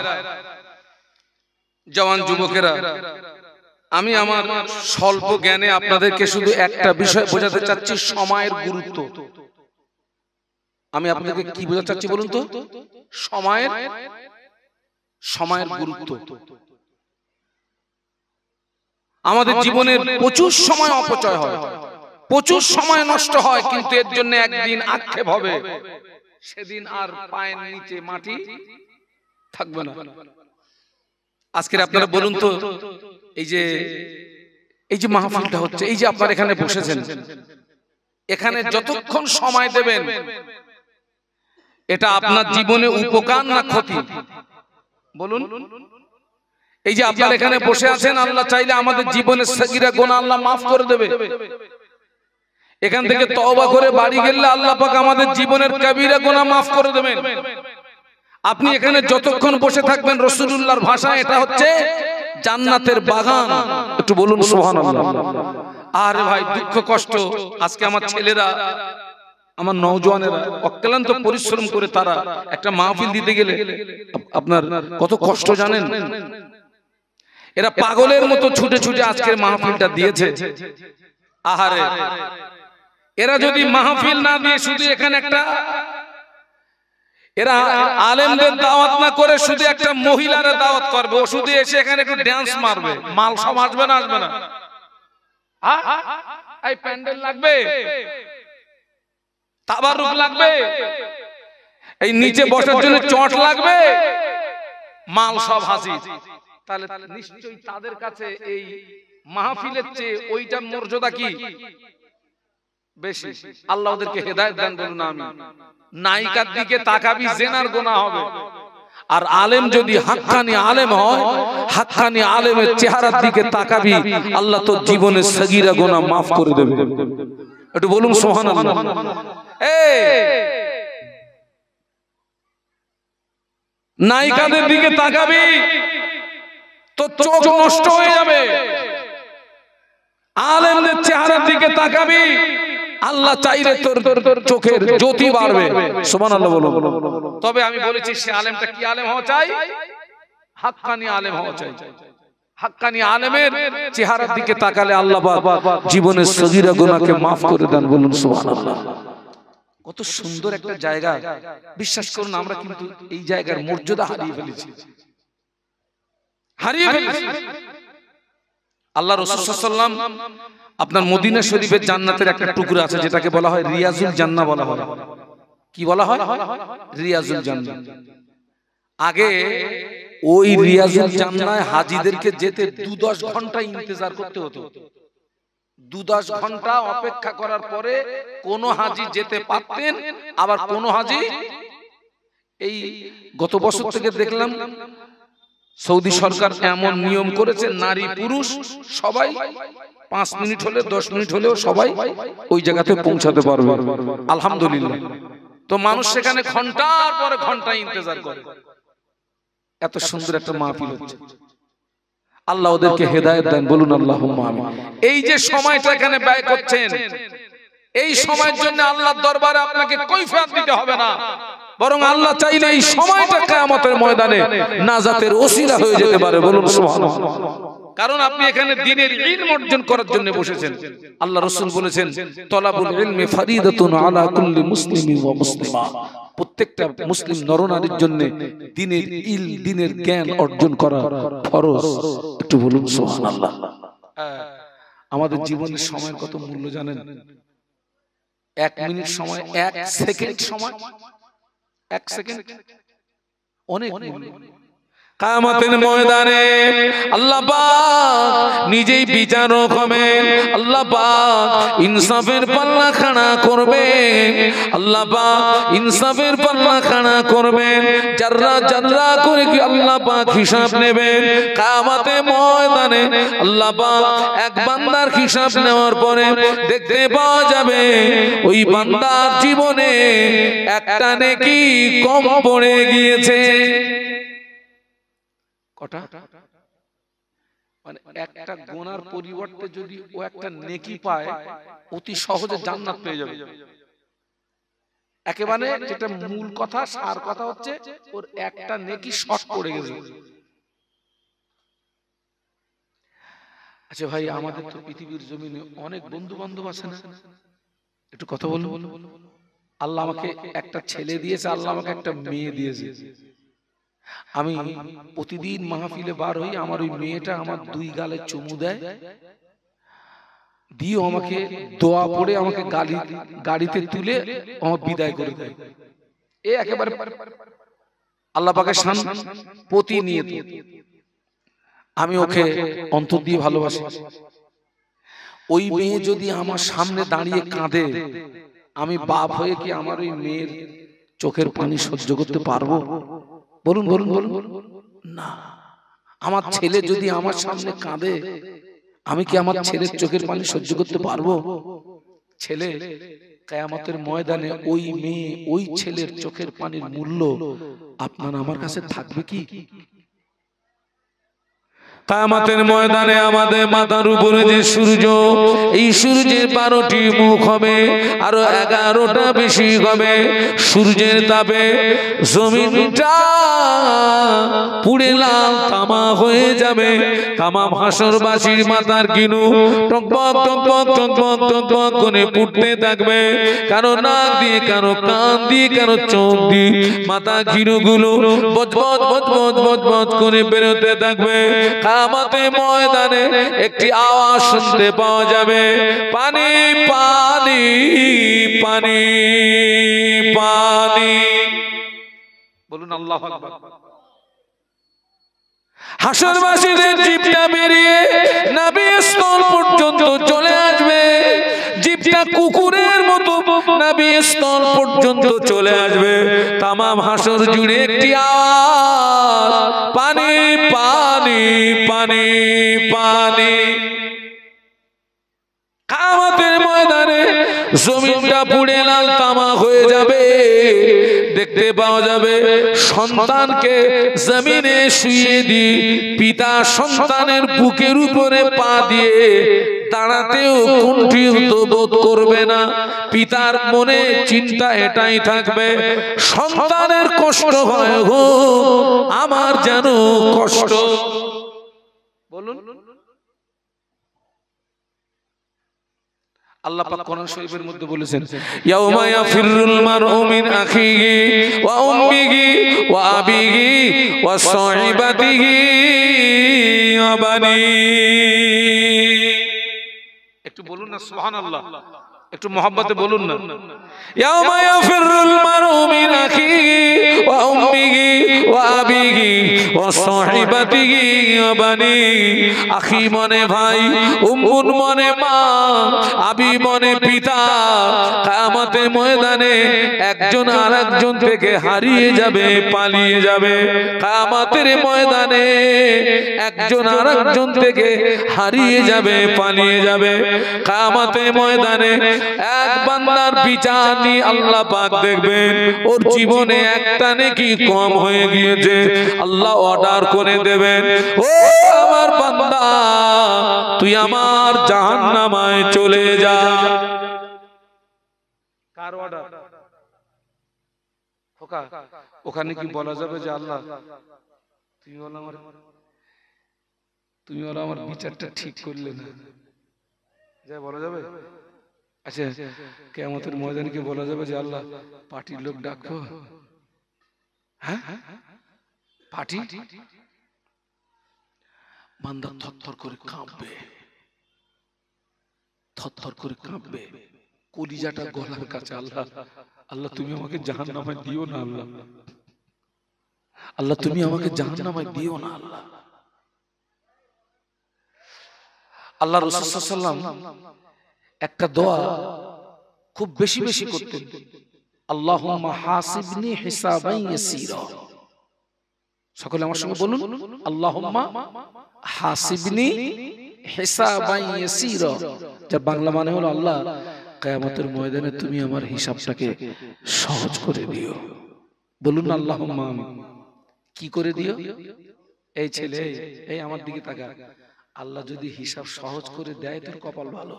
জওয়ান যুবকেরা, আমি আমার স্বল্প জ্ঞানে আপনাদেরকে শুধু একটা বিষয় বোঝাতে চাচ্ছি, সময়ের গুরুত্ব। আমি আপনাদেরকে কি বোঝাতে চাচ্ছি বলুন তো? সময়ের গুরুত্ব। আমাদের জীবনের প্রচুর সময় অপচয় হয়, প্রচুর সময় নষ্ট হয়, কিন্তু এর জন্য একদিন আক্ষেপ হবে, সেদিন আর পায়ের নিচে মাটি থাকবে না। আজকের আপনারা বলুন তো, এই যে মাহফিলটা হচ্ছে, এই যে আপনারা এখানে বসেছেন, এখানে যতক্ষণ সময় দেবেন এটা আপনার জীবনে উপকার না ক্ষতি বলুন? এই যে আপনারা এখানে বসে আছেন, আল্লাহ চাইলে আমাদের জীবনের সগীরা গুনাহ আল্লাহ মাফ করে দেবে। এখান থেকে তওবা করে বাড়ি গেলে আল্লাহ পাক আমাদের জীবনের কবিরা গুনাহ মাফ করে দেবেন। আপনি এখানে যতক্ষণ বসে থাকবেন, রাসূলুল্লাহর ভাষা এটা হচ্ছে জান্নাতের বাগান। একটু বলুন সুবহানাল্লাহ। আরে ভাই, দুঃখ কষ্ট, আজকে আমার ছেলেরা, আমার নওজওয়ানেরা অক্লান্ত পরিশ্রম করে তারা একটা মাহফিল দিতে গেলে আপনার কত কষ্ট জানেন। এরা পাগলের মতো ছুটে ছুটে আজকের মাহফিলটা দিয়েছে। আহারে, এরা যদি মাহফিল না দিয়ে শুধু এখানে একটা, এরা আলেমদের দাওয়াত না করে শুধু একটা মহিলার দাওয়াত করবে, ও শুধু এসে এখানে একটু ড্যান্স মারবে, মাল সব আসবে না? আসবে না? এই প্যান্ডেল লাগবে, তাবারুক লাগবে, এই নিচে বসার জন্য চট লাগবে, মাল সব হাজির। তাহলে নিশ্চয়ই তাদের কাছে এই মাহফিলের চেয়ে ওইটার মর্যাদা কি বেশি? আল্লাহ ওদেরকে হেদায়েত দান করুন, আমিন। নায়িকার দিকে তাকাবি, জিনার গুনাহ হবে। আর আলেম যদি হাক্কানি আলেম হয়, হাক্কানি আলেমের চেহারার দিকে তাকাবি, আল্লাহ তোর জীবনের সগীরা গুনাহ মাফ করে দেবে। একটু বলুন সুবহানাল্লাহ। নায়িকাদের দিকে তাকাবি, তোর চোখ নষ্ট হয়ে যাবে। আলেমদের চেহারার দিকে তাকাবি, আল্লাহ চাইলে তোর চোখের জ্যোতি বাড়বে। সুবহানাল্লাহ বলো। তবে আমি বলেছি, সে আলেমটা কি আলেম হওয়া চাই? হাক্কানি আলেম হওয়া চাই। হাক্কানি আলেমের চেহারার দিকে তাকালে আল্লাহ পাক জীবনের সগীরা গুনাহকে maaf করে দেন। বলুন সুবহানাল্লাহ। কত সুন্দর একটা জায়গা। বিশ্বাস করুন, আমরা কিন্তু এই জায়গার মর্যাদা হারিয়ে ফেলেছি, হারিয়ে ফেলেছি। আল্লাহ রাসূল সাল্লাল্লাহু আলাইহি ওয়াসাল্লাম আপনার মদিনা শরীফের জান্নাতের একটা টুকরা আছে যেটাকে বলা হয় রিয়াজুল জান্নাহ বলা হয়। কি বলা হয়? রিয়াজুল জান্নাহ। আগে ওই রিয়াজুল জান্নাহে হাজীদেরকে যেতে 2-10 ঘন্টা ইন্তজার করতে হতো। 2-10 ঘন্টা অপেক্ষা করার পরে কোন হাজী যেতে পারতেন, আবার কোন হাজী, এই গত বছর থেকে দেখলাম সৌদি সরকার এমন নিয়ম করেছে, নারী পুরুষ সবাই 5 মিনিট হলে 10 মিনিট হলেও সবাই ওই জায়গাতে পৌঁছাতে পারবে। আলহামদুলিল্লাহ। তো মানুষ সেখানে ঘন্টার পরে ঘন্টা ইন্তজার করে। এত সুন্দর একটা মাহফিল হচ্ছে। আল্লাহ ওদেরকে হেদায়েত দেন। বলুন আল্লাহুম্মা আমিন। এই যে সময়টা এখানে ব্যয় করছেন, এই সময়ের জন্য আল্লাহর দরবারে আপনাকে কৈফিয়ত দিতে হবে না, বরং আল্লাহ চাইলে এই সময়টা কিয়ামতের ময়দানে নাজাতের ওসিলা হয়ে যেতে পারে। বলুন সুবহানাল্লাহ। কারণ আপনি এখানে দ্বীনের ইলম অর্জন করার জন্য বসেছেন। আল্লাহ রাসূল বলেছেন, তলাবুল ইলমি ফারিদাতুন আলা কুল্লি মুসলিমিন ওয়া মুসলিমা। প্রত্যেকটা মুসলিম নরনারীর জন্য দ্বীনের ইলম, দ্বীনের জ্ঞান অর্জন করা ফরজ। একটু বলুন সুবহানাল্লাহ। আমাদের জীবনের সময়ের কত মূল্য জানেন? 1 মিনিট সময়, 1 সেকেন্ড সময়, 1 সেকেন্ড অনেক মূল্য। কিয়ামতের ময়দানে আল্লাহ পাক নিজেই বিচারক হবেন। আল্লাহ পাক ইনসাফের পাল্লা খাড়া করবেন। আল্লাহ পাক ইনসাফের পাল্লা খাড়া করবেন। জাররা জাররা করে কি আল্লাহ পাক হিসাব নেবেন। কিয়ামতের ময়দানে আল্লাহ পাক এক বান্দার হিসাব নেওয়ার পরে দেখতে পাওয়া যাবে ওই বান্দার জীবনে একটা নেকি কম পড়ে গিয়েছে। কটা? মানে একটা গুনার পরিবর্তে যদি ও একটা নেকি পায়, অতি সহজে জান্নাত পেয়ে যাবে। একেবারে যেটা মূল কথা, সার কথা হচ্ছে ওর একটা নেকি শর্ট পড়ে গেছে। আচ্ছা ভাই, আমাদের তো পৃথিবীর জমিনে অনেক বন্ধু বান্ধব আছে না? একটু কথা বলুন। আল্লাহ আমাকে একটা ছেলে দিয়েছে, আল্লাহ আমাকে একটা মেয়ে দিয়েছে। আমি প্রতিদিন মাহফিলে বার হই, আমার ওই মেয়েটা আমার 2 গালে চুমু দেয়, দিয়ে আমাকে দোয়া পড়ে আমাকে গাড়িতে তুলে আমার বিদায় করে দেয়। এ একেবারে আল্লাহ পাকের শান, প্রতিনিয়ত আমি ওকে অন্তর দিয়ে ভালোবাসি। ওই মেয়ে যদি আমার সামনে দাঁড়িয়ে কাঁদে, আমি বাপ হয়ে কি আমার ওই মেয়ের চোখের পানি সহ্য করতে পারবো? বলুন বলুন বলুন। না, আমার ছেলে যদি আমার সামনে কাঁদে, আমি কি আমার ছেলের চোখের পানি সহ্য করতে পারবো? ছেলে কিয়ামতের ময়দানে ওই মেয়ে ওই ছেলের চোখের পানির মূল্য আপনার আমার কাছে থাকবে কি? কিয়ামতের ময়দানে আমাদের মাথার উপরে যে সূর্য, এই সূর্যের 12টি মুখ হবে, আরো 11টা বেশি হবে। সূর্যের তাপে জমিনটা পুড়ে লাল তামা হয়ে যাবে। তামাম হাসরবাসীর মাথার কিনু টকবক টকবক টকবক টকবক করে পুড়তে থাকবে। কারো নাক দিয়ে, কারো কান দিয়ে, কারো চোখ দিয়ে মাথা কিনুগুলো বজবজ বজবজ বজবজ করে বেরোতে থাকবে। কিয়ামতের ময়দানে একটি আওয়াজ শুনতে পাওয়া যাবে, পানি পানি পানি পানি। বলুন আল্লাহু আকবার। হাসরবাসীদের জিভটা বেরিয়ে নাভি স্থল পর্যন্ত চলে আসবে। জিভটা কুকুরের মতো নাভি স্থল পর্যন্ত চলে আসবে। তামাম হাসর জুড়ে একটি আওয়াজ, পানি পানি পানি পানি। কিয়ামতের ময়দানে জমিনটা পুড়ে লাল তামা হয়ে যাবে। দেখতে পাওয়া যাবে সন্তানকে জমিনে শুইয়ে দিয়ে পিতা সন্তানের বুকের উপরে পা দিয়ে দাঁড়াতেও কুণ্ঠিত বোধ করবে না। পিতার মনে চিন্তা এটাই থাকবে, সন্তানের কষ্ট হয় গো, আমার যেন কষ্ট। বলুন আল্লাহ পাক কোরআন শরীফের মধ্যে বলেছেন, ইয়াউমা ইয়াফিরুল মারউ মিন আখিহি ওয়া উম্মিহি ওয়া আবিহি ওয়া সাহিবাতিহি ওয়া বানি। একটু বলুন না সুবহানাল্লাহ, একটু মহব্বতে বলুন না। ইয়াউমা ইয়াফিরুল মারউ মিন আখিহি ওয়া উম্মিহি ওয়া আবিহি ওয়া সাহিবাতিহি ওয়া বানি। আখি মনে ভাই, উম্মুন মনে মা, আবি মনে পিতা। কিয়ামতের ময়দানে একজন আরেকজন থেকে হারিয়ে যাবে, পালিয়ে যাবে। কিয়ামতের ময়দানে একজন আরেকজন থেকে হারিয়ে যাবে, পালিয়ে যাবে। কিয়ামতের ময়দানে এক বান্দার বিচার নিয়ে আল্লাহ পাক দেখবেন, ওর জীবনে একটা নেকি কম হয়ে গিয়েছে। আল্লাহ অর্ডার করে দেবেন, ও আমার বান্দা, তুই আমার জাহান্নামায় চলে যা। কার অর্ডার? খোকা, ওখানে কি বলা যাবে যে আল্লাহ তুমি বলো আমার বিচারটা ঠিক করলে না, যা বলা যাবে? আচ্ছা, কিয়ামতের ময়দানে কি বলা যাবে যে আল্লাহ পার্টির লোক ডাকো? হ্যাঁ, পার্টি। বান্দা থরথর করে কাঁপবে, থরথর করে কাঁপবে, কলিজাটা গলার কাছে। আল্লাহ, আল্লাহ তুমি আমাকে জাহান্নামায় দিও না। আল্লাহ, আল্লাহ তুমি আমাকে জাহান্নামায় দিও না। আল্লাহ, আল্লাহ রাসূল সাল্লাল্লাহু আলাইহি ওয়াসাল্লাম একটা দোয়া খুব বেশি বেশি করতেন, আল্লাহুম্মা হাসিবনি হিসাবান ইয়াসীরা। সকলে আমার সঙ্গে বলুন, আল্লাহুম্মা হাসিবনি হিসাবান ইয়াসীরা। যার বাংলা মানে হলো, আল্লাহ কিয়ামতের ময়দানে তুমি আমার হিসাবটাকে সহজ করে দিও। বলুন আল্লাহুম্মা আমিন। কি করে দিও? এই ছেলে, এই আমার দিকে তাকা, আল্লাহ যদি হিসাব সহজ করে দেয় তোর কপাল ভালো।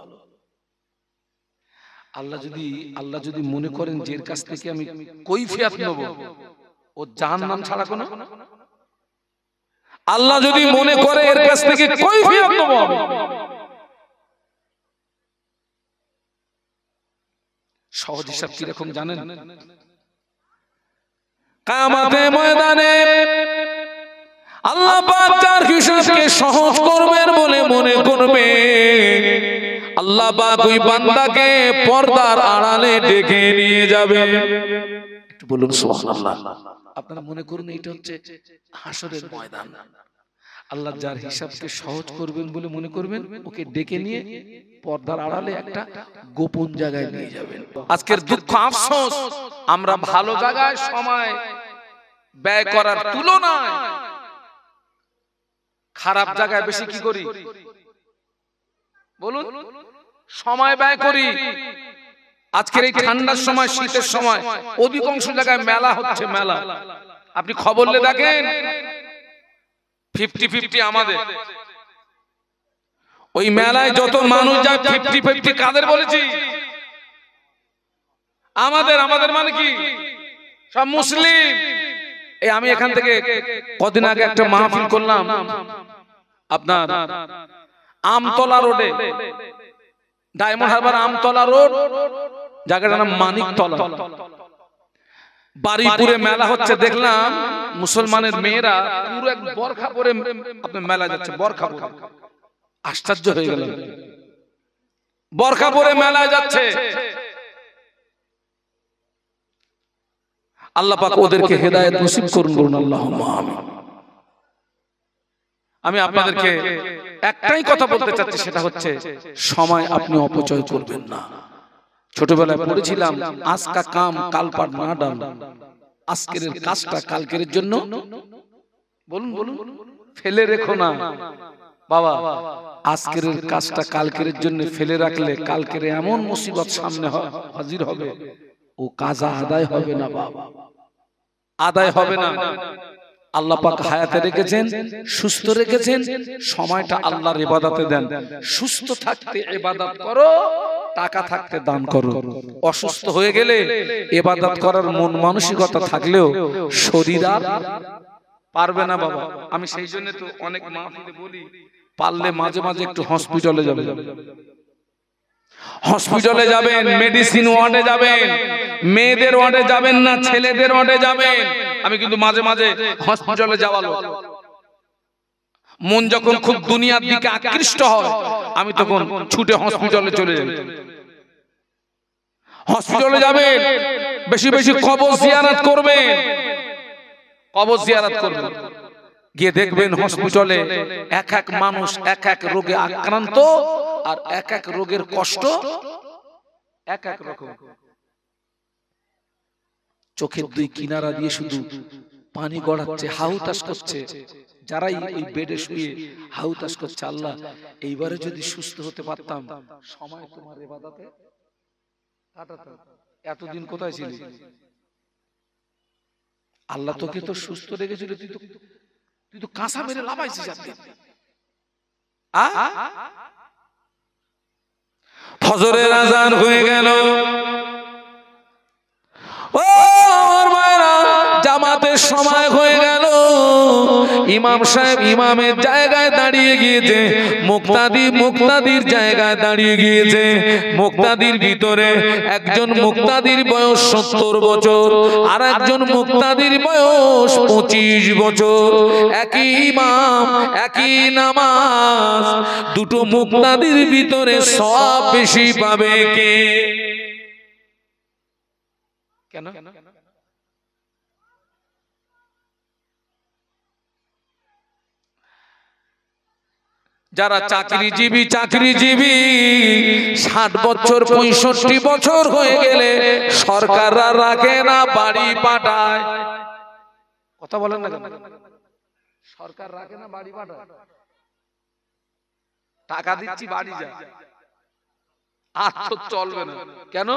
আল্লাহ যদি মনে করেন যে এর কাছ থেকে আমি কৈফিয়ত নেব, ও জাহান্নাম ছাড়া কোনো, আল্লাহ যদি মনে করে এর কাছ থেকে কৈফিয়ত নেব, সহজ হিসাব কি রকম জানেন? কিয়ামতের ময়দানে আল্লাহ পাক যার হিসাবকে সহজ করবেন বলে মনে করবে, আল্লাহ পাক ওই বান্দাকে পর্দার আড়ালে ডেকে নিয়ে যাবে। একটু বলুন সুবহানাল্লাহ। আপনারা মনে করুন এটা হচ্ছে হাসরের ময়দান। আল্লাহ যার হিসাবকে সহজ করবেন বলে মনে করবেন, ওকে ডেকে নিয়ে পর্দার আড়ালে একটা গোপন জায়গায় নিয়ে যাবেন। আজকের দুঃখ আফসোস, আমরা ভালো জায়গায় সময় ব্যয় করার তুলনায় খারাপ জায়গায় বেশি কি করি বলুন? সময় ব্যয় করি। আজকের এই ঠান্ডার সময়, শীতের সময় অধিকাংশ জায়গায় মেলা হচ্ছে, মেলা। আপনি খবর নিয়ে দেখেন 50-50 আমাদের। ওই মেলায় যত মানুষ যায় 50-50 কাদের বলেছি? আমাদের। আমাদের মানে কি? সব মুসলিম। এই আমি এখান থেকে কদিন আগে একটা মাহফিল করলাম আপনার আমতলা রোডে, ডায়মন্ড হারবার আমতলা রোড, জায়গাটার নাম মানিকতলা। বাড়িপুরে মেলা হচ্ছে, দেখলাম মুসলমানের মেয়েরা পুরো এক বরখা পরে আপনার মেলা যাচ্ছে, বরখা পরে। আশ্চর্য হয়ে গেল, বরখা পরে মেলায় যাচ্ছে। আল্লাহ পাক ওদেরকে হেদায়েত নসিব করুন, বলুন আল্লাহুম্মা আমিন। আমি আপনাদেরকে একটাই কথা বলতে চাচ্ছি, সেটা হচ্ছে সময় আপনি অপচয় করবেন না। ছোটবেলায় পড়েছিলাম, আজকা কাম কাল পার না ডাল। আজকের কাজটা কালকের জন্য বলুন বলুন ফেলে রেখো না বাবা। আজকের কাজটা কালকের জন্য ফেলে রাখলে কালকের এমন মুসিবত সামনে হাজির হবে, ও কাজা আদায় হবে না বাবা, আদায় হবে না। আল্লাহ পাক হায়াতে রেখেছেন, সুস্থ রেখেছেন, সময়টা আল্লাহর ইবাদতে দেন। সুস্থ থাকতে ইবাদত করো, টাকা থাকতে দান করো। অসুস্থ হয়ে গেলে ইবাদত করার মন মানসিকতা থাকলেও শরীর আর পারবে না বাবা। আমি সেই জন্য তো অনেক মাহফিলে বলি, পারলে মাঝে মাঝে একটু হসপিটালে যাবেন, হসপিটালে যাবেন, মেডিসিন ওয়ার্ডে যাবেন, মেয়েদের ওয়ার্ডে যাবেন না, ছেলেদের ওয়ার্ডে যাবেন। আমি কিন্তু মাঝে মাঝে হসপিটালে যাওয়া লোক। মন যখন খুব দুনিয়ার দিকে আকৃষ্ট হয়, আমি তখন ছুটে হসপিটালে চলে যাই। হসপিটালে যাবেন, বেশি বেশি কবর জিয়ারত করবেন, কবর জিয়ারত করবেন। গিয়ে দেখবেন হসপিটালে এক এক মানুষ এক এক রোগে আক্রান্ত, আর এক এক রোগের কষ্ট এক এক রকম। চোখের দুই কিনারা দিয়ে শুধু পানি গড়াচ্ছে, হাহুতাশ করছে। যারাই ওই বেডে শুয়ে হাহুতাশ করছে, আল্লাহ এইবারে যদি সুস্থ হতে পারতাম, সময় তোমার ইবাদতে কাটাতাম। এতদিন কোথায় ছিলি? আল্লাহ তোকে তো সুস্থ রেখেছিল, তুই তো কাঁসা মেরে লাফাইছিস। ফজরের আজান হয়ে গেল, ও মায়েরা, জামাতের সময় হয়ে গেল। ইমাম সাহেব ইমামের জায়গায় দাঁড়িয়ে গিয়েছে, মুক্তাদি মুক্তাদির জায়গায় দাঁড়িয়ে গিয়েছে। মুক্তাদির ভিতরে একজন মুক্তাদির বয়স 70 বছর, আর একজন মুক্তাদির বয়স 25 বছর। একই ইমাম, একই নামাজ, দুটো মুক্তাদির ভিতরে সব বেশি পাবে কে? কেন? যারা চাকরিজীবী 60 বছর 65 বছর হয়ে গেলে সরকাররা রাখে না, বাড়ি পাঠায়। কথা বলেন না কেন? সরকার রাখে না, বাড়ি পাঠায়। টাকা দিচ্ছি, বাড়ি যা, আর তো চলবে না। কেন?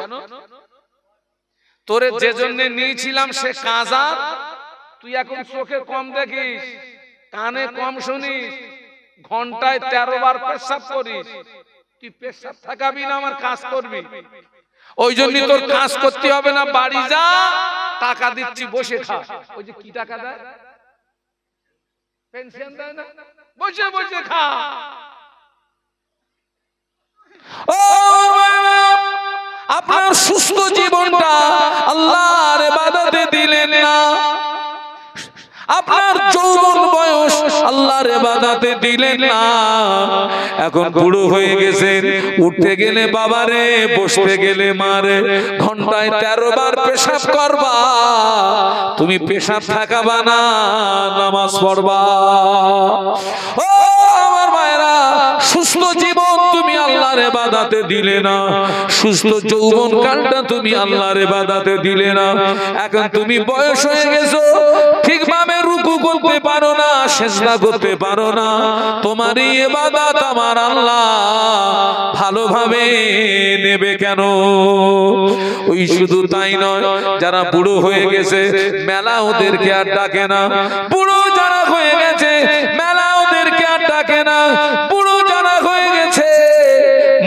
তোরে যে জন্য নিয়েছিলাম সে কাজা, তুই এখন চোখে কম দেখিস, কানে কম শুনিস, ঘন্টায় 13 বার পেশাব করিস। তুই পেশাব থাকাবি না, আমার কাজ করবি। ওই জন্য তোর কাজ করতে হবে না, বাড়ি যা, টাকা দিচ্ছি, বসে খা। ওই যে কি টাকা দেয়, পেনশন দেয় না, বসে বসে খা। ও আপনার সুস্থ জীবনটা আল্লাহর ইবাদতে দিলেন না, আপনার যৌবন বয়স আল্লাহর ইবাদতে দিলেন না। এখন বুড়ো হয়ে গেছেন, উঠতে গেলে বাবারে, বসতে গেলে মারে, ঘন্টায় 13 বার পেশাব করবা। তুমি পেশাব থাকাবা না, নামাজ পড়বা। ও আমার মায়েরা, সুস্থ জীবন তুমি আল্লাহর ইবাদতে দিলে না, সুস্থ যৌবন কালটা তুমি আল্লাহর ইবাদতে দিলে না। এখন তুমি বয়স হয়ে গেছো, ঠিকভাবে রুকু করতে পারো না, সিজদা করতে পারো না, তোমারই ইবাদত আমার আল্লাহ ভালোভাবে নেবে কেন? ওই শুধু তাই নয়, যারা বুড়ো হয়ে গেছে মেলা ওদেরকে আর ডাকে না। বুড়ো যারা হয়ে গেছে মেলা ওদেরকে আর ডাকে না। বুড়ো যারা হয়ে গেছে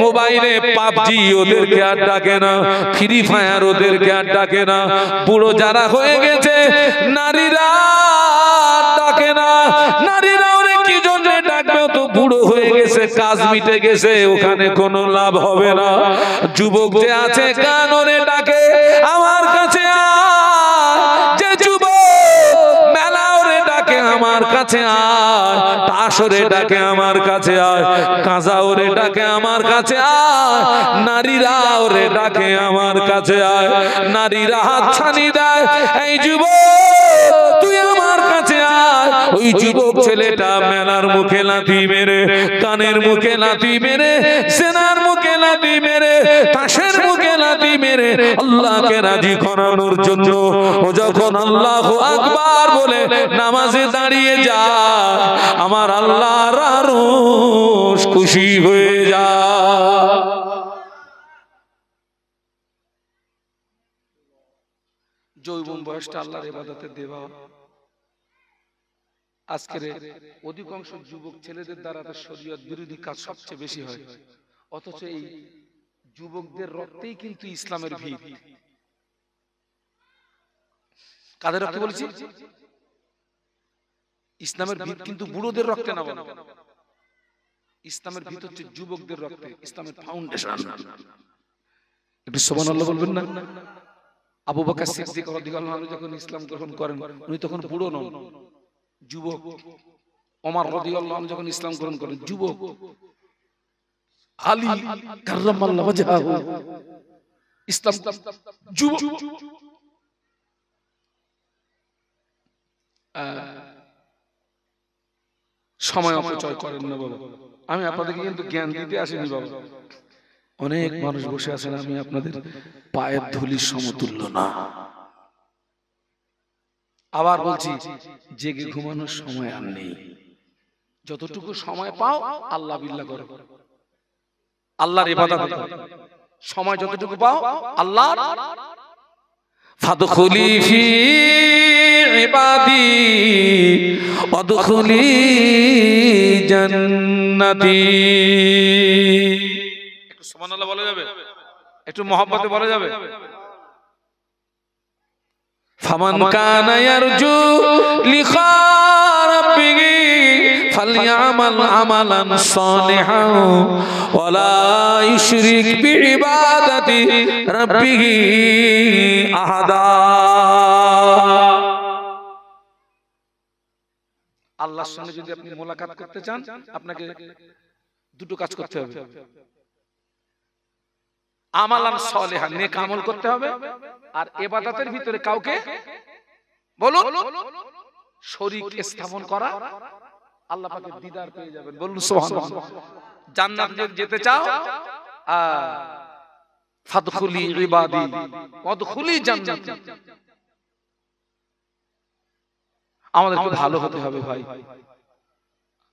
মোবাইলে পাবজি ওদেরকে আর ডাকে না, ফ্রি ফায়ার ওদেরকে আর ডাকে না। বুড়ো যারা হয়ে গেছে নারীরা ডাকে না। নারীরা ওরে কি জন্য ডাকবে? তো বুড়ো হয়ে গেছে, কাজ মিটে গেছে, ওখানে কোনো লাভ হবে না। যুবক যে আছে কান ওরে ডাকে আমার কাছে আয়, যে যুবক মেলা ওরে ডাকে আমার কাছে আয়, তাস ওরে ডাকে আমার কাছে আয়, কাঁজা ওরে ডাকে আমার কাছে আয়, নারীরা ওরে ডাকে আমার কাছে আয়। নারীরা হাত ছানি দেয়, এই যুবক তুই আমার কাছে আয়। ওই যুবক ছেলেটা মেলার মুখে লাথি মেরে, কানের মুখে লাথি মেরে, সেনার মুখে লাথি মেরে, তাসের মুখে লাথি মেরে আল্লাহকে রাজি করানোর জন্য ও যখন আল্লাহু আকবার বলে নামাজে দাঁড়িয়ে যায়, আমার আল্লাহর আরশ খুশি হয়ে যায়। যৌবন বয়সটা আল্লাহর ইবাদতে দেওয়া। আজকের অধিকাংশ যুবক ছেলেদের দ্বারা শরীয়ত বিরোধী কাজ সবচেয়ে বেশি হয়, অথচ এই যুবকদের রক্তেই কিন্তু ইসলামের ভিত। কাদের রক্তে বলেছি? ইসলামের ভিত কিন্তু বুড়োদের রক্তে না, ইসলামের ভিত হচ্ছে যুবকদের রক্তে, ইসলামের ফাউন্ডেশন। একটু সুবহানাল্লাহ বলবেন না? আবু বকর সিদ্দিক রাদিয়াল্লাহু আনহু যখন ইসলাম গ্রহণ করেন উনি তখন বুড়ো নন, যুবক। ওমর রাদিয়াল্লাহু আনহু যখন ইসলাম গ্রহণ করেন যুবক। আলী কাররামাল্লাহু ওয়াজহাহু ইসলাম যুবক। সময় অপচয় করেন না বাবা। আমি আপনাদেরকে কিন্তু জ্ঞান দিতে আসিনি বাবা। অনেক মানুষ বসে আছেন, আমি আপনাদের পায়ের ধুলির সমতুল্য না। আবার বলছি, জেগে ঘুমানোর সময় আর নেই। যতটুকু সময় পাও আল্লাহ বিল্লাহ করো, আল্লাহর ইবাদত করো। সময় যতটুকু পাও আল্লাহ। ফাদখুলি ফি ইবাদি ওয়াদখুলি জান্নাতি। একটু সুবহানাল্লাহ বলা যাবে? একটু মহব্বতে বলা যাবে? ফামান কানা ইয়ারজু লিকা রাব্বিহি ফালইআমাল আমালান সালিহান ওয়ালা ইউশরিক বিইবাদাতি রাব্বিহি আহাদা। আল্লাহর সঙ্গে যদি আপনি মোলাকাত করতে চান, আপনাকে দুটো কাজ করতে হবে। আমালান সালিহান, নেক আমল করতে হবে, আর ইবাদতের ভিতরে কাউকে বলুন শরীক স্থাপন করা, আল্লাহ পাকের দিদার পেয়ে যাবেন। বলুন সুবহানাল্লাহ। জান্নাতে যেতে চাও, ফাদখুলি ইবাদি ওয়াদখুলি জান্নাতি। আমাদেরকে ভালো হতে হবে ভাই,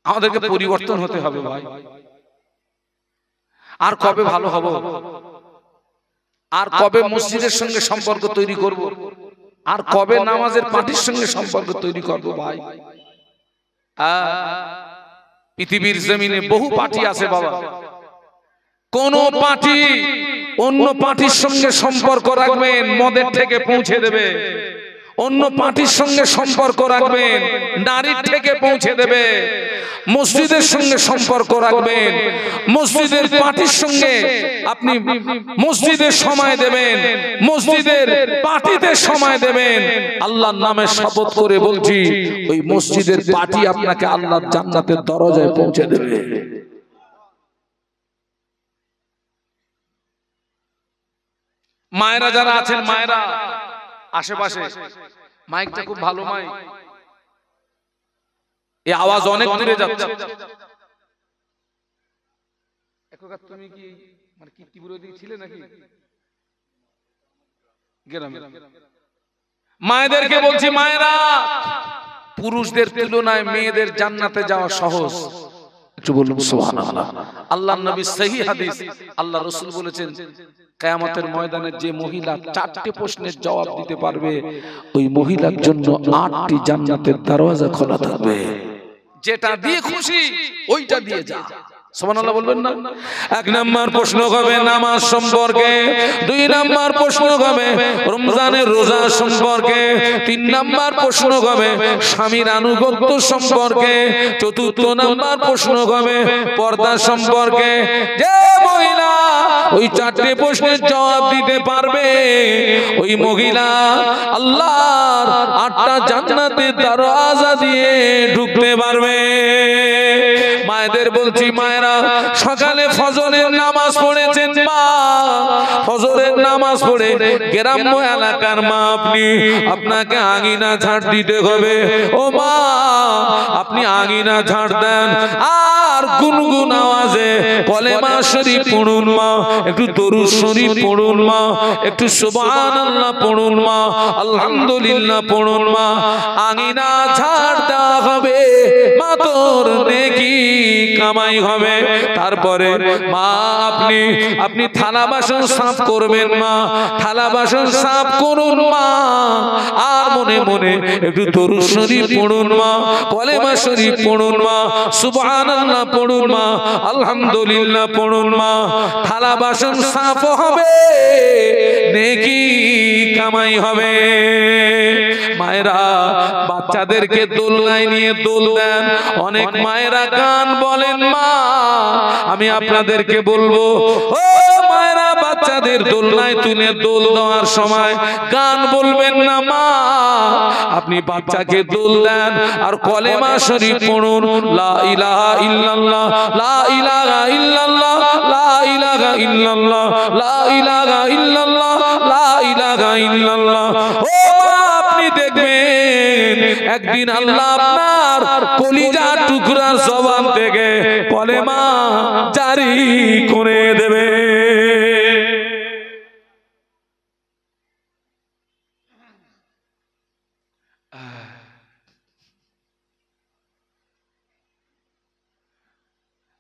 আমাদেরকে পরিবর্তন হতে হবে ভাই। আর কবে ভালো হব? আর কবে মসজিদের সঙ্গে সম্পর্ক তৈরি করব? আর কবে নামাজের পার্টির সঙ্গে সম্পর্ক তৈরি করব ভাই? পৃথিবীর জমিনে বহু পার্টি আছে বাবা। কোন পার্টি অন্য পার্টির সঙ্গে সম্পর্ক রাখবেন, মদের থেকে পৌঁছে দেবে। অন্য পার্টির সঙ্গে সম্পর্ক রাখবেন, নারীর থেকে পৌঁছে দেবে। মসজিদের সঙ্গে সম্পর্ক রাখবেন, মসজিদের পার্টির সঙ্গে আপনি মসজিদের সময় দেবেন, মসজিদের পার্টিতে সময় দেবেন। আল্লাহর নামে শপথ করে বলছি, ওই মসজিদের পার্টি আপনাকে আল্লাহর জান্নাতের দরজায় পৌঁছে দেবে। মায়েরা যারা আছেন, মায়েরা আশেপাশে, মাইকটা খুব ভালো মাইক, এই আওয়াজ অনেক দূরে যাচ্ছে। তুমি কি মানে কি বিরোধী ছিলে নাকি? মায়েদেরকে বলছি, মায়েরা পুরুষদের তুলনায় মেয়েদের জান্নাতে যাওয়া সহজ। একটু বলুন সুবহানাল্লাহ। আল্লাহর নবী সহিহ হাদিস, আল্লাহ রাসূল বলেছেন কিয়ামতের ময়দানে যে মহিলা 4টি প্রশ্নের জবাব দিতে পারবে ওই মহিলার জন্য 8টি জান্নাতের দরওয়াজা খোলা থাকবে। যেটা দিয়ে খুশি ওইটা দিয়ে যা। সুবহানাল্লাহ বলবেন না? 1 নাম্বার প্রশ্ন হবে নামাজ সম্পর্কে, 2 নাম্বার প্রশ্ন হবে রমজানের রোজা সম্পর্কে, 3 নাম্বার প্রশ্ন হবে স্বামীর আনুগত্য সম্পর্কে, 4 নাম্বার প্রশ্ন হবে পর্দা সম্পর্কে। যে মহিলা ওই 4টে প্রশ্নের জবাব দিতে পারবে ওই মহিলা আল্লাহর 8টা জান্নাতের দরওয়াজা দিয়ে ঢুকতে পারবে। মায়েদের বলছি, মায়েরা সকালে ফজরের নামাজ পড়েছেন মা, ফজরের নামাজ পড়ে গ্রাম্য এলাকার মা আপনি, আপনাকে আঙিনা ঝাড় দিতে হবে। ও মা, আপনি আঙিনা ঝাড় দেন আর গুনগুন আওয়াজে কলেমা শরীফ পড়ুন মা, একটু দরুদ শরীফ পড়ুন মা, একটু সুবহানাল্লাহ পড়ুন মা, আলহামদুলিল্লাহ পড়ুন মা। আঙিনা ঝাড় দেওয়া হবে, মা তোর নেকি কামাই হবে। তারপরে মা আপনি থালা বাসন সাফ করবেন মা, থালা বাসন সাফ করুন মা, আর মনে মনে একটু দরুদ শরীফ পড়ুন মা, কলেমা শরীফ পড়ুন মা, সুবহানাল্লাহ পড়ুন মা, আলহামদুলিল্লাহ পড়ুন মা। থালা বাসন সাফ হবে, নেকি কামাই হবে। মায়েরা বাচ্চাদেরকে দোলনায় নিয়ে দোল দেন। অনেক মায়েরা গান বলেন মা, আমি আপনাদেরকে বলবো ও মায়েরা, বাচ্চাদের দোলনায় তুলে দোল দেওয়ার সময় গান বলবেন না মা। আপনি বাচ্চাকে দোল দেন আর কলেমা শরীফ পড়ুন, লা ইলাহা ইল্লাল্লাহ, লা ইলাহা ইল্লাল্লাহ, লা ইলাহা ইল্লাল্লাহ, লা ইলাহা ইল্লাল্লাহ, লা ইলাহা ইল্লাল্লাহ। ও মা, আপনি দেখবেন একদিন আল্লাহ আপনার কলিজা টুকরার জবান থেকে কলেমা জারি করে দেবে।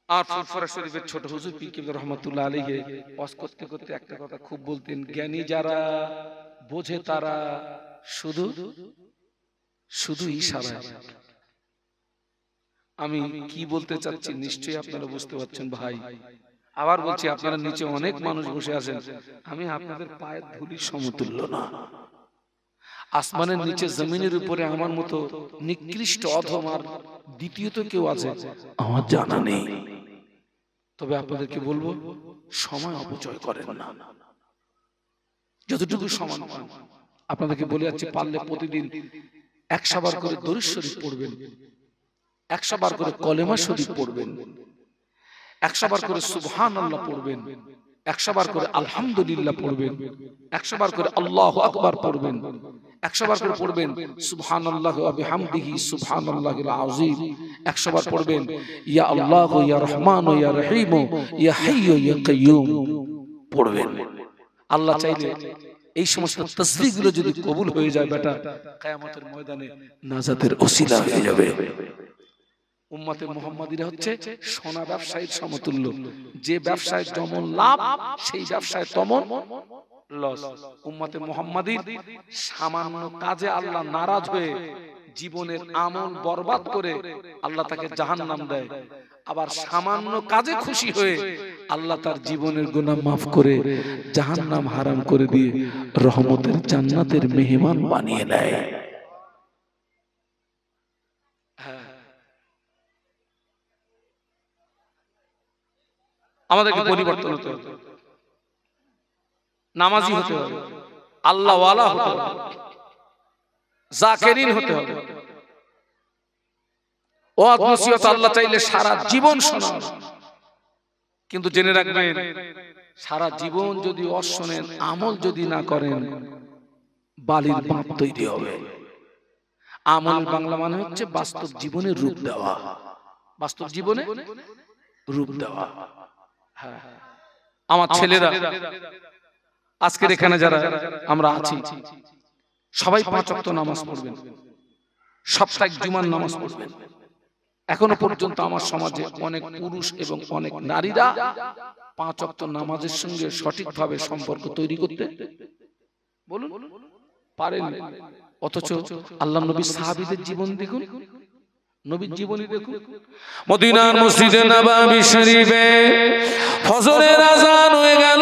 আর ফুরফুরা শরীফের ছোট হুজুর পীর কেবলা রহমাতুল্লাহ আলাইহি ওয়াজ করতে করতে একটা কথা খুব বলতেন, জ্ঞানী যারা বোঝে তারা শুধু শুধু ইশারায়। আমি কি বলতে চাচ্ছি নিশ্চয়ই আপনারা বুঝতে পারছেন ভাই। আবার বলছি, আপনারা নিচে অনেক মানুষ বসে আছেন, আমি আপনাদের পায়ের ধুলির সমতুল্য না। আসমানের নিচে জমিনের উপরে আমার মতো নিকৃষ্ট অধম আর দ্বিতীয়ত কেউ আছে আমার জানা নেই। তবে আপনাদেরকে বলবো, সময় অপচয় করেন না, যতটুকু সমান পান। আপনাদেরকে বলে যাচ্ছি, পারলে প্রতিদিন 100 বার করে দরুদ শরীফ পড়বেন, 100 বার করে কলেমা শরীফ পড়বেন, 100 বার করে সুবহানাল্লাহ পড়বেন, 100 বার করে আলহামদুলিল্লাহ পড়বেন, 100 বার করে আল্লাহু আকবার পড়বেন, 100 বার করে পড়বেন সুবহানাল্লাহি ওয়া বিহামদিহি সুবহানাল্লাহিল আযীম, 100 বার পড়বেন ইয়া আল্লাহু ইয়া রহমানু ইয়া রহিমু ইয়া হাইয়্যু ইয়া কাইয়্যুম পড়বেন। আল্লাহ চাইলে এই সমস্ত তাসবিহগুলো যদি কবুল হয়ে যায় বেটা, কিয়ামতের ময়দানে নাজাতের ওসিলা হয়ে যাবে। উম্মতে মুহাম্মাদিরা হচ্ছে সোনা ব্যবসায়ীর সমতুল্য। যে ব্যবসায় যেমন লাভ, সেই ব্যবসায় তেমন লস। উম্মতে মুহাম্মাদির সামান্য কাজে আল্লাহ নারাজ হয়ে জীবনের আমল বরবাদ করে আল্লাহ তাকে জাহান্নাম দেয়, আবার সামান্য কাজে খুশি হয়ে আল্লাহ তার জীবনের গুনাহ মাফ করে জাহান্নাম হারাম করে দিয়ে রহমতের জান্নাতের মেহমান বানিয়ে দেয়। আমাদেরকে পরিবর্তন হতে হবে, নামাজি হতে হবে, আল্লাহ ওয়ালা হতে হবে, জাকিরিন হতে হবে। ওয়াজ নসিহত আল্লাহ চাইলে সারা জীবন শোনান, কিন্তু জেনে রাখবেন সারা জীবন যদি ওয়াজ শোনেন, আমল যদি না করেন, বালির বাঁধ তৈরি হবে। আমল বাংলা মানে হচ্ছে বাস্তব জীবনে রূপ দেওয়া, বাস্তব জীবনে রূপ দেওয়া। আমার ছেলেরা আজকের এখানে যারা আমরা আছি সবাই 5 ওয়াক্ত নামাজ পড়বেন। সাপ্তাহিক জুমার নামাজ পড়বেন। এখনো পর্যন্ত আমার সমাজে অনেক পুরুষ এবং অনেক নারীরা 5 ওয়াক্ত নামাজের সঙ্গে সঠিকভাবে সম্পর্ক তৈরি করতে বলুন পারেন। অথচ আল্লাহ নবী সাহাবীদের জীবন দেখুন, নবীর জীবনী দেখুন। মদিনার মসজিদে নববী শরীফে ফজরের আযান হয়ে গেল।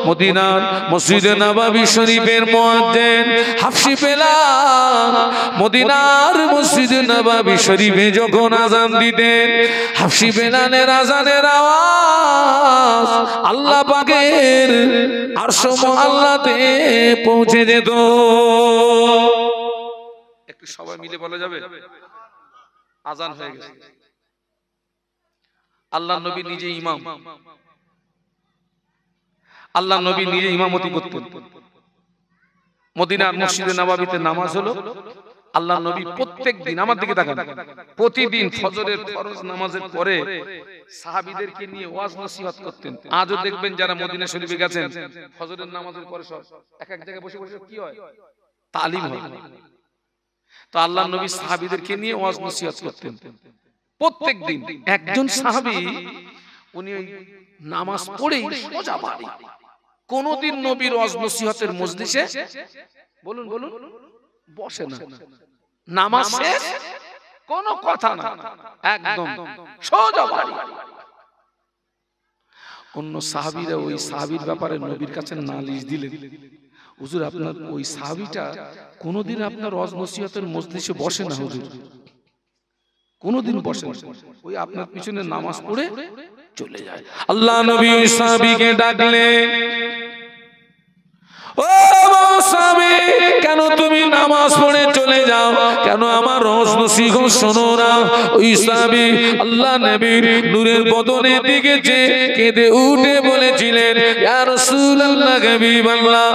মদিনার মসজিদে নববী শরীফের মুয়াজ্জিন হাফসি বেলাল মদিনার মসজিদে নববী শরীফে যখন আযান দিতেন, হাফসি বেলালের আযানের আওয়াজ আল্লাহ পাকের আরশ মুআল্লাতে পৌঁছে যেত। একটু সবাই মিলে বলা যাবে? আযান হয়ে গেছে, আল্লাহ নবী নিজে ইমাম, আল্লাহ নবী নিজে ইমামতি করতেন। মদিনার মসজিদে নববীতে নামাজ হলো, আল্লাহ নবী প্রত্যেক দিন, আমার দিকে তাকান, প্রতিদিন ফজরের ফরজ নামাজের পরে সাহাবীদেরকে নিয়ে ওয়াজ নসিহত করতেন। আজও দেখবেন যারা মদিনা শরীফে গেছেন, ফজরের নামাজের পরে সব এক এক জায়গায় বসে বসে কি হয়? তালিম হয়। তো আল্লাহ নবী সাহাবীদেরকে নিয়ে ওয়াজ নসিহত করতেন প্রত্যেক দিন। একজন সাহাবী উনি ওই নামাজ পড়েই সোজা বাড়ি, কোনদিন নবীর ওয়াজ নসিহতের মজলিসে বলুন বলুন বসে না। নামাজ শেষ, কোনো কথা না, একদম সোজা বাড়ি। অন্য সাহাবীরা ওই সাহাবীর ব্যাপারে নবীর কাছে নালিশ দিলেন, হুজুর আপনার ওই সাহাবীটা কোনদিন আপনার ওয়াজ নসিহতের মজলিসে বসে না, হুজুর কোনদিন বসে না, ওই আপনার পিছনে নামাজ পড়ে চলে যায়। আল্লাহ নবী ওই সাহাবীকে ডাকলেন, ও সাহাবী, কেন তুমি নামাজ পড়ে চলে যাও? কেন আমার ওয়াজ নসিহত শোনো না? ওই সাহাবী আল্লাহ নবীর নূরের বদনে দিকে চেয়ে কেঁদে উঠে বলেছিলেন, ইয়া রাসূলুল্লাহ, হাবিবাল্লাহ,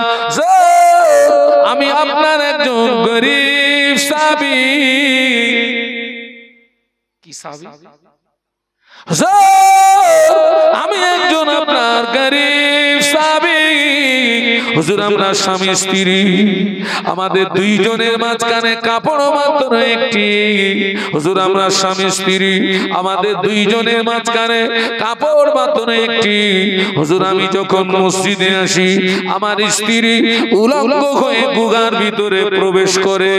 আমি আপনার একজন গরীব সাহাবী। কি সাহাবী? আমি একজন আপনার গরীব সাহাবী। হুজুর আমরা স্বামী স্ত্রী, আমাদের দুইজনের মাঝখানে কাপড় মাত্র একটি। হুজুর আমরা স্বামী স্ত্রী, আমাদের দুইজনের মাঝখানে কাপড় মাত্র একটি। হুজুর আমি যখন মসজিদে আসি, আমার স্ত্রী উলঙ্গ হয়ে গুহার ভিতরে প্রবেশ করে,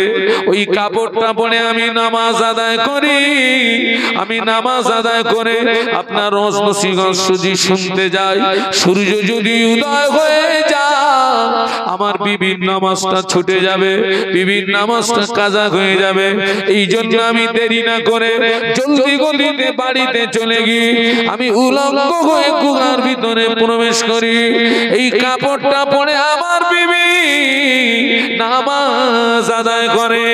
ওই কাপড়টা পরে আমি নামাজ আদায় করি। আমি নামাজ আদায় করে আপনার ওয়াজ নসিহত যদি শুনতে যাই, সূর্য যদি উদয় হয়ে যায়, আমার বিবির নামাজটা ছুটে যাবে, বিবির নামাজটা কাজা হয়ে যাবে। এই জন্য আমি দেরি না করে জলদি গলিতে বাড়িতে চলে গিয়ে আমি উলঙ্গ হয়ে গুহার ভিতরে প্রবেশ করি। এই কাপড়টা পরে আমার বিবি নামাজ আদায় করে।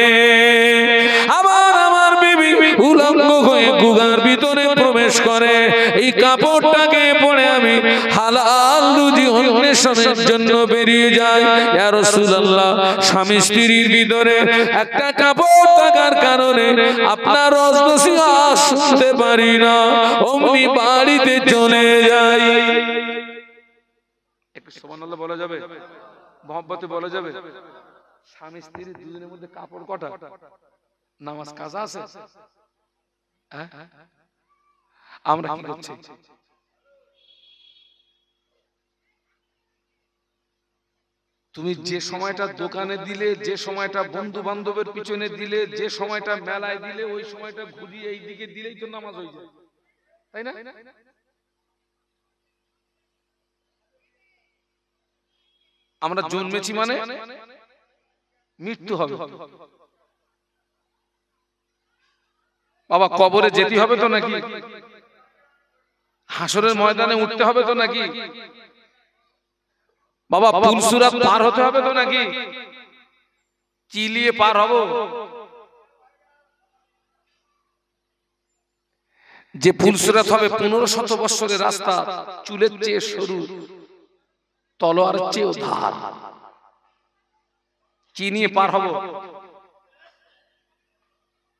আমার বিবি উলঙ্গ হয়ে গুহার ভিতরে প্রবেশ করে। এই কাপড়টাকে পরে আমি হালাল রুজি অন্বেষণের জন্য বেরিয়ে যাই। ইয়া রাসূলুল্লাহ, স্বামী স্ত্রীর ভিতরে একটা কাপড় থাকার কারণে আপনার ওয়াজ নসিহত শুনতে পারি না, অমনি বাড়িতে চলে যাই। একটু সুবহানাল্লাহ বলা যাবে? মহব্বতে বলা যাবে? স্বামী স্ত্রী দুজনের মধ্যে কাপড় কটা? নামাজ কাজা আছে? আমরা কি করছি? তুমি যে সময়টা দোকানে দিলে, যে সময়টা বন্ধু বান্ধবের পিছনে দিলে, যে সময়টা মেলায় দিলে, ওই সময়টা ঘুরিয়ে এই দিকে দিলেই তো নামাজ হয়ে যায়, তাই না? আমরা জন্মেছি মানে মৃত্যু হবে। বাবা কবরে যেতে হবে তো নাকি? হাসরের ময়দানে উঠতে হবে তো নাকি? বাবা পুলসুরাত পার হতে হবে তো নাকি? চিলিয়ে পার হব? যে পুলসুরাত হবে 1500 বছরের রাস্তা, চুলের চেয়ে সরু, তলোয়ারের চেয়ে ধার, কি নিয়ে পার হব?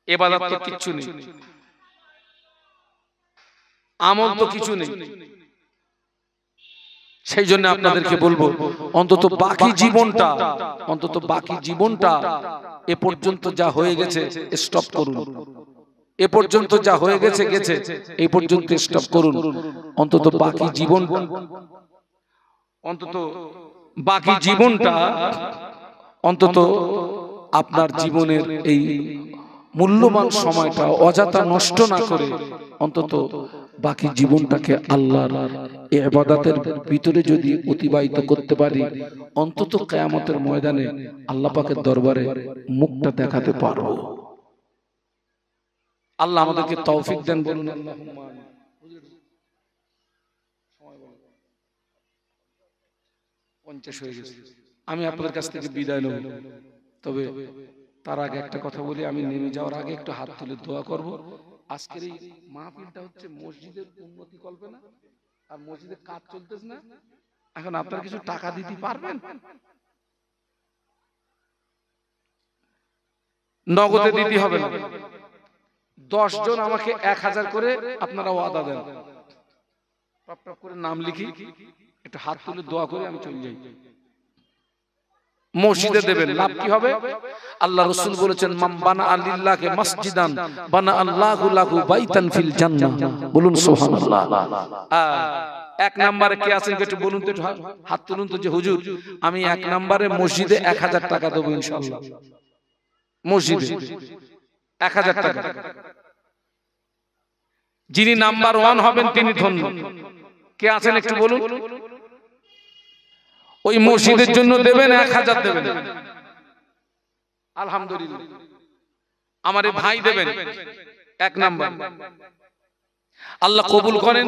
ইবাদত তো কিচ্ছু নেই, আমল তো কিছু নেই। সেই জন্য আপনাদেরকে বলবো অন্তত বাকি জীবনটা এ পর্যন্ত যা হয়ে গেছে স্টপ করুন। এ পর্যন্ত যা হয়ে গেছে গেছে, এই পর্যন্ত স্টপ করুন। অন্তত বাকি জীবনটা অন্তত আপনার জীবনের এই মূল্যবান সময়টা অযথা নষ্ট না করে অন্তত বাকি জীবনটাকে আল্লাহর ইবাদতের ভিতরে যদি অতিবাহিত করতে পারি, অন্তত কিয়ামতের ময়দানে আল্লাহ পাকের দরবারে মুখটা দেখাতে পারবো। আল্লাহ আমাদেরকে তৌফিক দেন, বলুন আল্লাহুম্মা আমিন। 50 হয়ে গেছে। আমি আপনাদের কাছ থেকে বিদায় নেব, তবে তার আগে একটা কথা বলি। আমি নেমে যাওয়ার আগে একটু হাত তুলে দোয়া করব। আজকের এই মাহফিলটা হচ্ছে মসজিদের উন্নতি কল্পনা, আর মসজিদের কাজ চলতেছে না। এখন আপনারা কিছু টাকা দিতে পারবেন? নগদে দিতে হবে না। 10 জন আমাকে 1000 করে আপনারা ওয়াদা দেন, টপ টপ করে নাম লিখি, একটু হাত তুলে দোয়া করে আমি চলে যাই। মসজিদে দেবেন, লাভ কি হবে? আল্লাহ রাসূল বলেছেন, মান বানা আলিল্লাহি মসজিদান বানা আল্লাহু লাহু বাইতান ফিল জান্নাহ। বলুন সুবহানাল্লাহ। এক নম্বরে কে আছেন একটু বলুন তো, হাত তুলুন তো, যে হুজুর আমি 1 নম্বরে মসজিদে 1000 টাকা দেব ইনশাআল্লাহ। মসজিদে 1000 টাকা। যিনি নাম্বার 1 হবেন তিনি ধন্য। কে আছেন একটু বলুন। ওই মসজিদের জন্য দেবেন, 1000 দেবেন। আলহামদুলিল্লাহ। আমার ভাই দেবেন 1 নাম্বার। আল্লাহ কবুল করেন।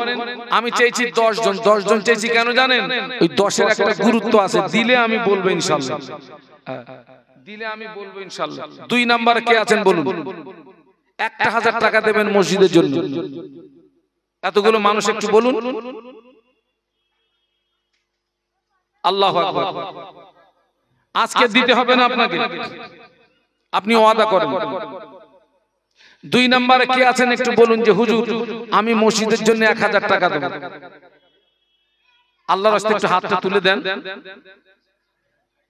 আমি চাইছি 10 জন। 10 জন চাইছি কেন জানেন? ওই 10 এর একটা গুরুত্ব আছে। দিলে আমি বলবো ইনশাআল্লাহ। দিলে আমি বলবো ইনশাআল্লাহ। 2 নাম্বার কে আছেন বলুন। 1000 টাকা দেবেন মসজিদের জন্য। এতগুলো মানুষ একটু বলুন। আল্লাহু আকবার। আজকে দিতে হবে না আপনাকে, আপনি ওয়াদা করেন। 2 নম্বরে কে আছেন একটু বলুন যে হুজুর আমি মসজিদের জন্য 1000 টাকা দেব। আল্লাহর রাস্তায় একটু হাতটা তুলে দেন।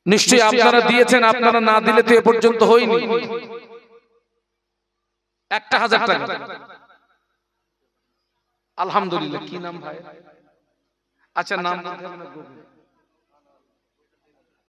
নিশ্চয়ই আপনারা দিয়েছেন, আপনারা না দিলে তো এ পর্যন্ত হয়নি। 1000 টাকা। আলহামদুলিল্লাহ। কি নাম ভাই? আচ্ছা নাম বলতে হবে না।